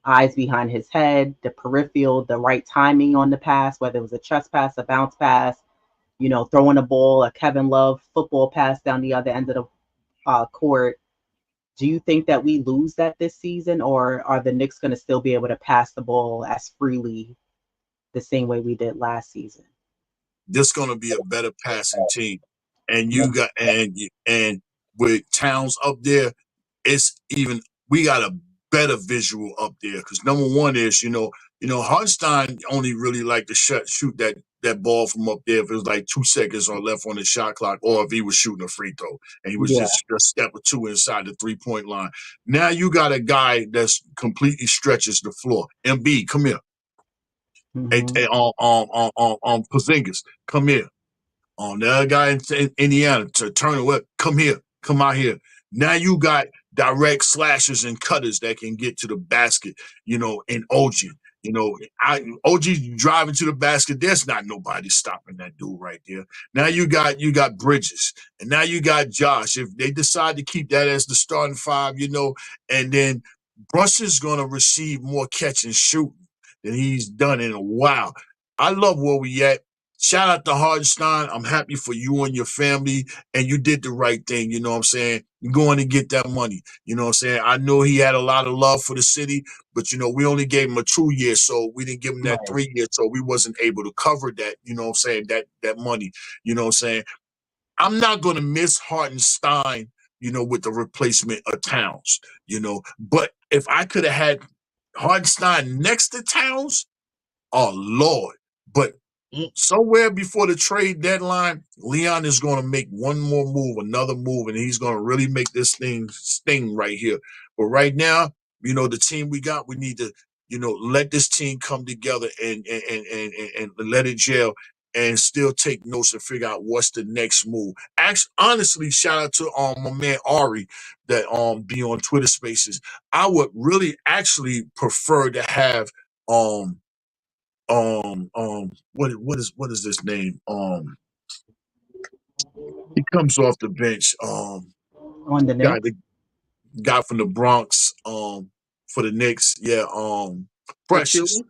eyes behind his head, the peripheral, the right timing on the pass, whether it was a chest pass, a bounce pass, throwing a ball, a Kevin Love football pass down the other end of the court. Do you think that we lose that this season, or are the Knicks going to still be able to pass the ball as freely the same way we did last season? This going to be a better passing team. And you got and with Towns up there, it's even we got a better visual up there because number one is Hartenstein only really like to shoot that that ball from up there if it was like 2 seconds or left on the shot clock, or if he was shooting a free throw and he was Yeah. just a step or two inside the 3-point line. Now you got a guy that's completely stretches the floor. MB, come here. Hey, Hmm. hey, Porzingis, come here. The other guy in Indiana, to turn away, come here, come out here. Now you got direct slashers and cutters that can get to the basket, and OG. OG driving to the basket. There's not nobody stopping that dude right there. Now you got Bridges, and now you got Josh. If they decide to keep that as the starting five, and then Brunson's gonna receive more catch and shooting than he's done in a while. I love where we at. Shout out to Hardenstein. I'm happy for you and your family, and you did the right thing. You know what I'm saying? You're going to get that money. You know what I'm saying? I know he had a lot of love for the city, but we only gave him a 2 year, so we didn't give him that Right. 3 years, so we wasn't able to cover that. You know what I'm saying? That money. You know what I'm saying? I'm not going to miss Hardenstein. With the replacement of Towns. But if I could have had Hardenstein next to Towns, oh Lord. But somewhere before the trade deadline, Leon is going to make one more move, another move, and he's going to really make this thing sting right here. But right now, the team we got, we need to, let this team come together and let it gel and still take notes and figure out what's the next move. Actually, honestly, shout out to my man Ari that be on Twitter Spaces. I would really actually prefer to have what is this name? He comes off the bench. On the Guy Knicks. the guy from the Bronx, for the Knicks. Yeah, Precious. Achiuwa?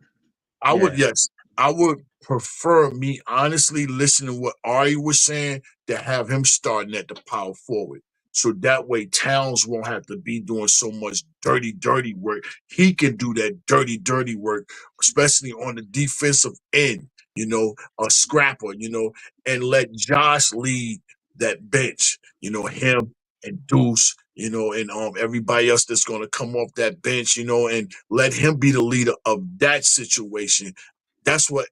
I would, Yeah. yes, I would prefer, me honestly, listening to what Ari was saying, to have him starting at the power forward. So that way Towns won't have to be doing so much dirty, dirty work. He can do that dirty, dirty work, especially on the defensive end, a scrapper, and let Josh lead that bench, him and Deuce, and everybody else that's going to come off that bench, and let him be the leader of that situation. That's what,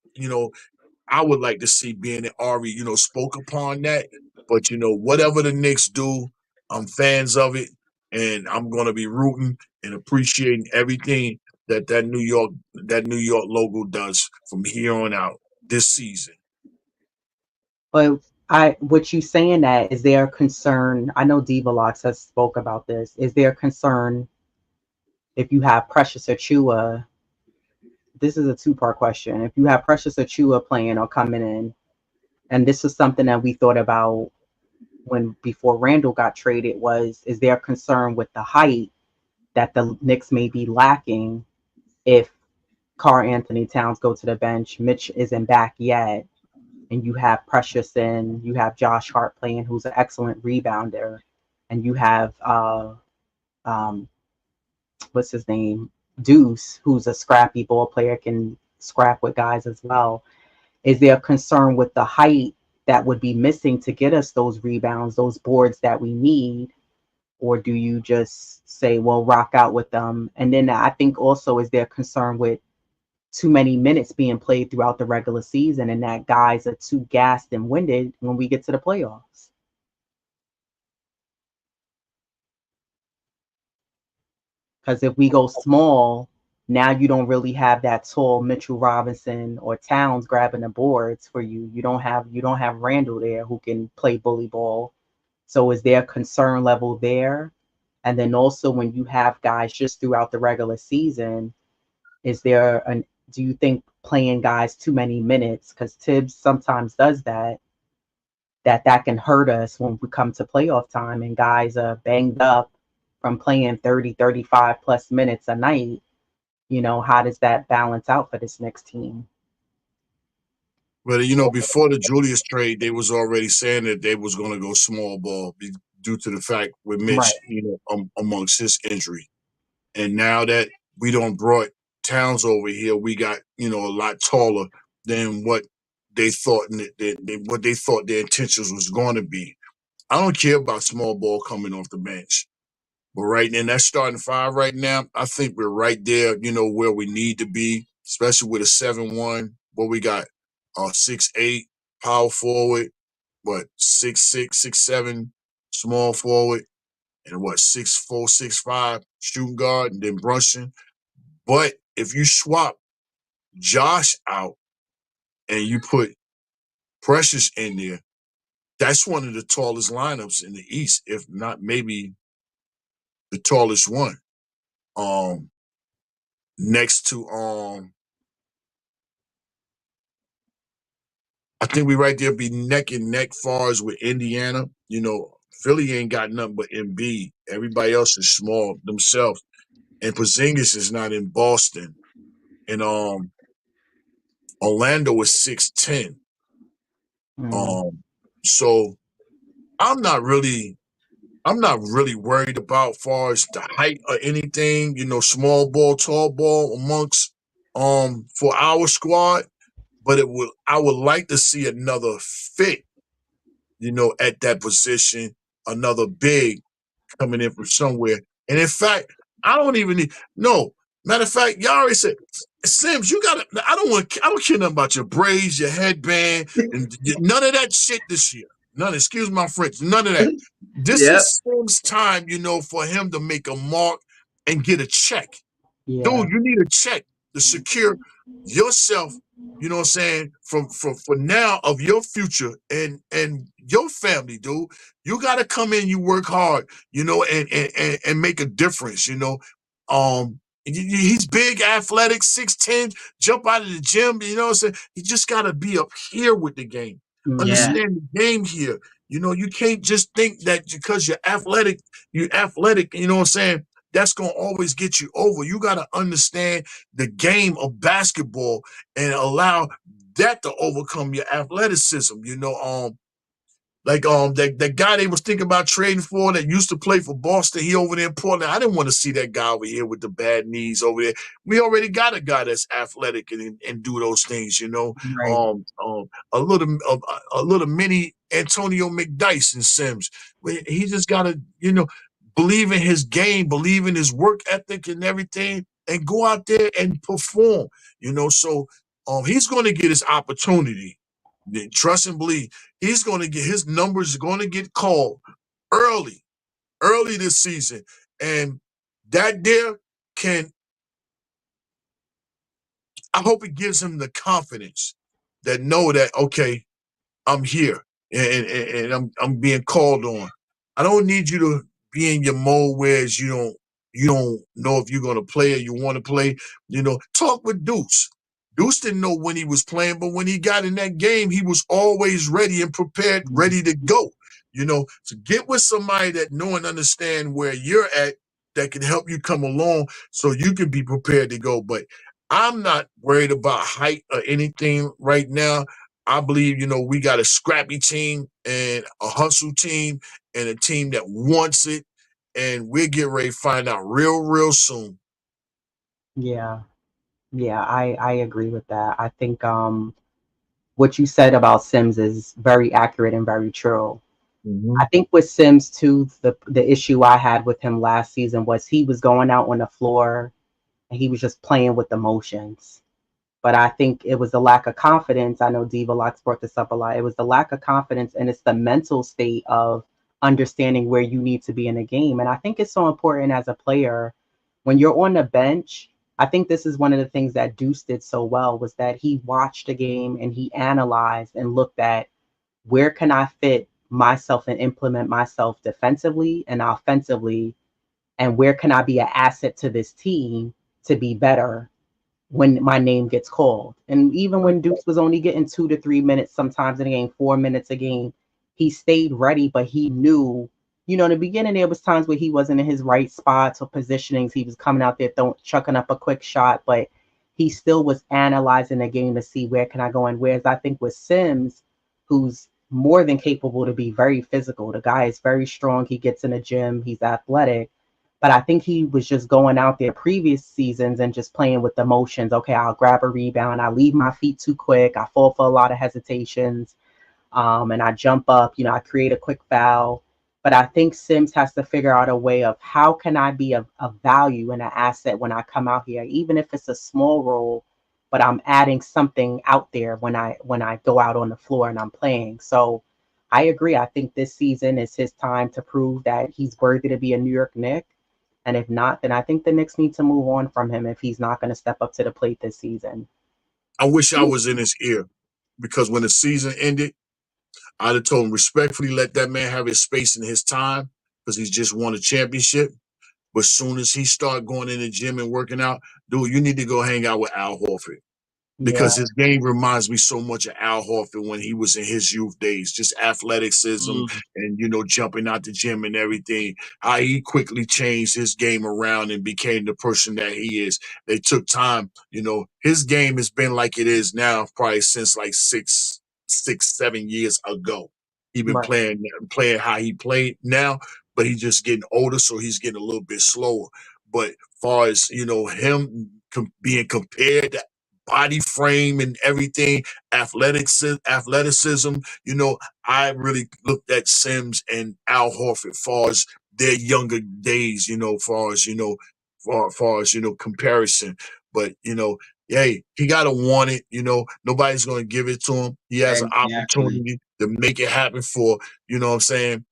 I would like to see, being that Ari, spoke upon that. But, whatever the Knicks do, I'm fans of it, and I'm going to be rooting and appreciating everything that New York logo does from here on out this season. But what you saying, that is there a concern? I know Diva has spoke about this. Is there a concern if you have Precious Achua? This is a two-part question. If you have Precious Achua playing or coming in, and this is something that we thought about when before Randall got traded, was is there a concern with the height that the Knicks may be lacking if Karl Anthony Towns go to the bench, Mitch isn't back yet, and you have Precious in, you have Josh Hart playing, who's an excellent rebounder, and you have um, what's his name, Deuce, who's a scrappy ball player, can scrap with guys as well. Is there a concern with the height that would be missing to get us those rebounds, those boards that we need? Or do you just say, well, rock out with them? And then I think also, is there a concern with too many minutes being played throughout the regular season and that guys are too gassed and winded when we get to the playoffs? Because if we go small, now you don't really have that tall Mitchell Robinson or Towns grabbing the boards for you. You don't have Randall there who can play bully ball. So is there a concern level there? And then also, when you have guys just throughout the regular season, is there an do you think playing guys too many minutes, because Tibbs sometimes does that, that can hurt us when we come to playoff time and guys are banged up from playing 30, 35 plus minutes a night? How does that balance out for this next team? But before the Julius trade, they was already saying that they was going to go small ball, due to the fact with Right. Mitch, amongst his injury. And now that we don't brought Towns over here, we got a lot taller than what they thought, and what they thought their intentions was going to be. I don't care about small ball coming off the bench, but right in that starting five right now, I think we're right there, where we need to be, especially with a 7-1. What we got? 6'8", power forward, what, 6'6", 6'7", small forward, and what, 6'4", 6'5", shooting guard, and then Brunson. But if you swap Josh out and you put Precious in there, that's one of the tallest lineups in the East, if not maybe the tallest one. Um, next to I think we right there be neck and neck far as with Indiana. You know, Philly ain't got nothing but Embiid. Everybody else is small themselves. And Porzingis is not in Boston. And Orlando is 6'10". Mm, Um, so I'm not really I'm not really worried about far as the height or anything, small ball, tall ball amongst for our squad. But I would like to see another fit, at that position, another big coming in from somewhere. And in fact, I don't even need no. Matter of fact, y'all already said, Sims, you gotta. I don't care nothing about your braids, your headband, and none of that shit this year. None. Excuse my French. None of that. This Yep. is Sims' time, for him to make a mark and get a check. Dude, yeah, you need a check to secure yourself, you know what I'm saying, for now of your future and your family, dude. You gotta come in, you work hard, and make a difference, he's big, athletic, 6'10", jump out of the gym, you know what I'm saying? You just gotta be up here with the game. Yeah. mm, Understand the game here. You can't just think that because you're athletic, you know what I'm saying? That's going to always get you over. You got to understand the game of basketball and allow that to overcome your athleticism. Like that guy they was thinking about trading for that used to play for Boston. He over there in Portland. I didn't want to see that guy over here with the bad knees over there. We already got a guy that's athletic and do those things. right. A little mini Antonio McDyess and Sims. He just gotta believe in his game, believe in his work ethic and everything, and go out there and perform. So he's going to get his opportunity. Trust and believe he's going to get his numbers going to get called early, early this season, and that there can. I hope it gives him the confidence that know that okay, I'm here and I'm being called on. I don't need you to be in your mode where you don't know if you're gonna play or you want to play. Talk with Deuce. Deuce didn't know when he was playing, but when he got in that game, he was always ready and prepared, Mm, ready to go. So get with somebody that know and understand where you're at that can help you come along so you can be prepared to go. But I'm not worried about height or anything right now. I believe, we got a scrappy team and a hustle team and a team that wants it. And we'll get ready to find out real, real soon. yeah, yeah. I agree with that. I think what you said about Sims is very accurate and very true. Mm-hmm. I think with Sims too, the issue I had with him last season was he was going out on the floor and he was just playing with emotions. But I think it was the lack of confidence. I know Diva Locks brought this up a lot. It was the lack of confidence and it's the mental state of understanding where you need to be in a game. And I think it's so important as a player when you're on the bench. I think this is one of the things that Deuce did so well was that he watched a game and he analyzed and looked at where can I fit myself and implement myself defensively and offensively, and where can I be an asset to this team to be better when my name gets called. And even when Deuce was only getting 2 to 3 minutes sometimes in a game, 4 minutes a game, he stayed ready, but he knew, in the beginning there was times where he wasn't in his right spots or positionings. He was coming out there chucking up a quick shot, but he still was analyzing the game to see where can I go. And whereas I think with Sims, who's more than capable to be very physical, the guy is very strong. He gets in the gym, he's athletic, but I think he was just going out there previous seasons and just playing with the motions. Okay, I'll grab a rebound. I leave my feet too quick. I fall for a lot of hesitations. And I jump up, I create a quick foul. But I think Sims has to figure out a way of how can I be a value and an asset when I come out here, even if it's a small role. but I'm adding something out there when I go out on the floor and I'm playing. So I agree. I think this season is his time to prove that he's worthy to be a New York Knick. And if not, then I think the Knicks need to move on from him if he's not going to step up to the plate this season. I wish I was in his ear because when the season ended, I'd have told him respectfully, let that man have his space and his time because he's just won a championship. But as soon as he start going in the gym and working out, dude, you need to go hang out with Al Horford. Yeah, Because his game reminds me so much of Al Horford when he was in his youth days, just athleticism Mm. and, jumping out the gym and everything. How he quickly changed his game around and became the person that he is. They took time, his game has been like it is now probably since like 7 years ago. He been right. playing how he played now, but he's just getting older, so he's getting a little bit slower. But far as, him being compared to body frame and everything, athleticism. I really looked at Sims and Al Horford far as their younger days, far as comparison. But hey, he gotta want it. Nobody's gonna give it to him. He has an Exactly. opportunity to make it happen for, what I'm saying,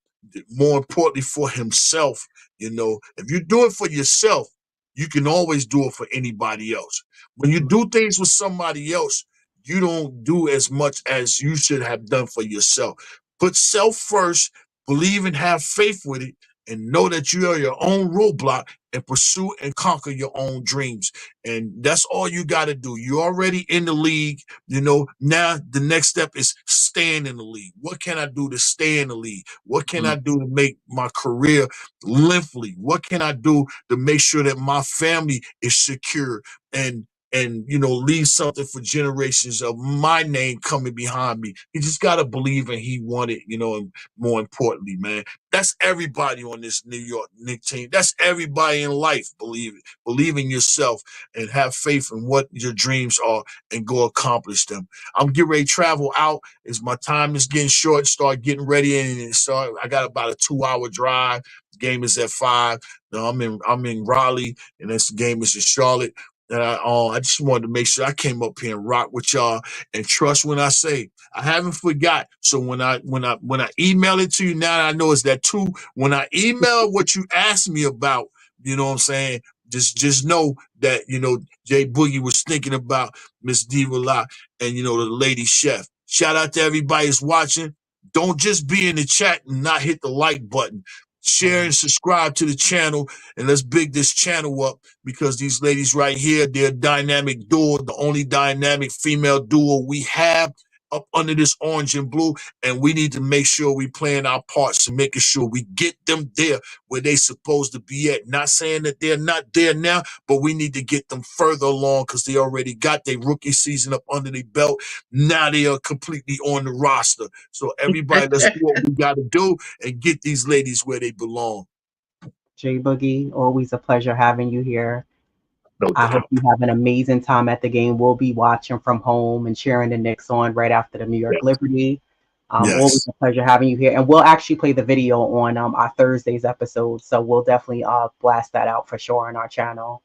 more importantly for himself. If you do it for yourself, you can always do it for anybody else. When you do things for somebody else, you don't do as much as you should have done for yourself. Put self first, believe and have faith with it, and know that you are your own roadblock and pursue and conquer your own dreams. And that's all you got to do. You're already in the league. Now the next step is staying in the league. What can I do to stay in the league? What can I Mm. do to make my career lengthly? What can I do to make sure that my family is secure and leave something for generations of my name coming behind me? He just got to believe and he wanted, and more importantly, man, that's everybody on this New York Knicks team. That's everybody in life. Believe it. Believe in yourself and have faith in what your dreams are and go accomplish them. I'm getting ready to travel out as my time is getting short, start getting ready and start. I got about a 2-hour drive. The game is at 5. Now I'm in Raleigh and this game is in Charlotte. And I just wanted to make sure I came up here and rock with y'all and trust when I say I haven't forgot. So when I email it to you now, I know it's that 2. When I email what you asked me about, you know what I'm saying? Just know that Jay Boogie was thinking about Miss Diva Lot and the lady chef. Shout out to everybody that's watching. Don't just be in the chat and not hit the like button. Share and subscribe to the channel and let's big this channel up because these ladies right here, they're a dynamic duo, the only dynamic female duo we have up under this orange and blue. And we need to make sure we playing our parts and making sure we get them there where they supposed to be at. Not saying that they're not there now, but we need to get them further along because they already got their rookie season up under their belt. Now they are completely on the roster. So everybody, let's do what we got to do and get these ladies where they belong. Jay Boogie, always a pleasure having you here. No I hope doubt. you have an amazing time at the game. We'll be watching from home and cheering the Knicks on right after the New York Yes. Liberty. Always Yes. a pleasure having you here. And we'll actually play the video on our Thursday's episode. So we'll definitely blast that out for sure on our channel.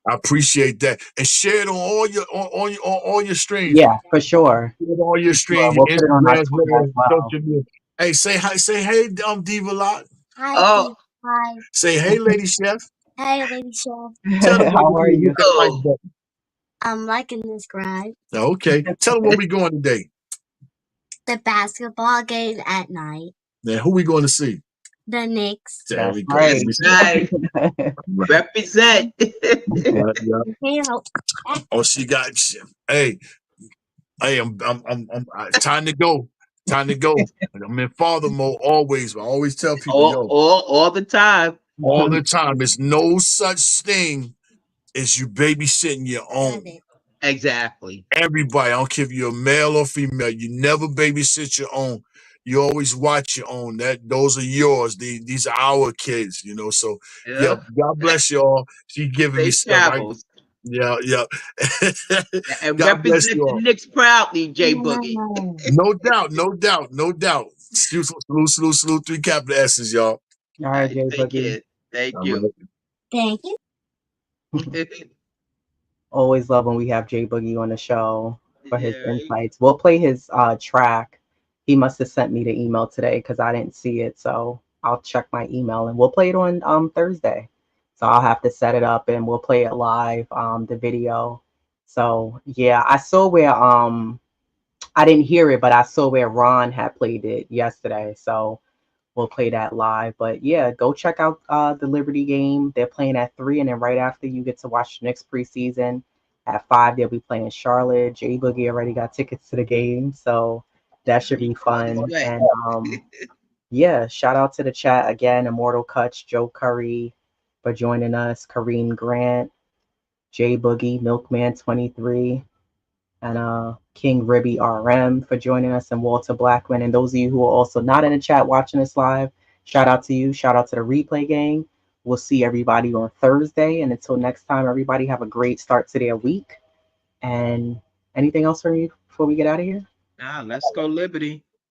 I appreciate that. And share it on all your streams. Yeah, for sure. Share it on all your For sure. streams, We'll your put it on our Instagrams, Twitter as whatever, well. social media. Hey, say hey, Diva Lot. Hi, Oh, Steve. Hi. Say hey, Lady Chef. Hey, Lady Chef. Tell them what How we are do. you? Hit that like oh. button. I'm liking this subscribe. Okay. Tell them where we going today. The basketball game at night. Now, who we going to see? The Knicks. There That's we go. right. Let me see. Right. Right. Represent. Yeah, yeah. Hey, help. Oh, she got. Hey, it's time to go. Time to go. I'm in father mode always. I always tell people, yo, all the time. all the time. There's no such thing as you babysitting your own. Got it. Exactly. Everybody, I don't care if you're a male or female, you never babysit your own. You always watch your own. Those are yours. These are our kids, So yeah, Yeah. God bless y'all. She giving me Safe stuff. travels. Yeah. And God bless represent you the all. Knicks proudly, Jay Boogie. No doubt, no doubt, no doubt. Salute, 3 capital S's, y'all. All right, Jay Take Boogie. care. Thank All you. right. Thank you. Always love when we have Jay Boogie on the show for his Yeah, insights. We'll play his track. He must have sent me the email today because I didn't see it. So I'll check my email and we'll play it on Thursday. So I'll have to set it up and we'll play it live, the video. So yeah, I saw where I didn't hear it, but I saw where Ron had played it yesterday. So we'll play that live. But yeah, go check out the Liberty game. They're playing at 3, and then right after you get to watch the next preseason. At 5, they'll be playing Charlotte. Jay Boogie already got tickets to the game, so that should be on his fun. way. And yeah, shout out to the chat again. Immortal Cuts, Joe Curry for joining us, Kareem Grant, Jay Boogie, Milkman 23, and King Ribby RM for joining us, and Walter Blackman. And those of you who are also not in the chat watching this live, shout out to you. Shout out to the replay gang. We'll see everybody on Thursday. And until next time, everybody have a great start to their week. And anything else from you before we get out of here? Let's go Liberty.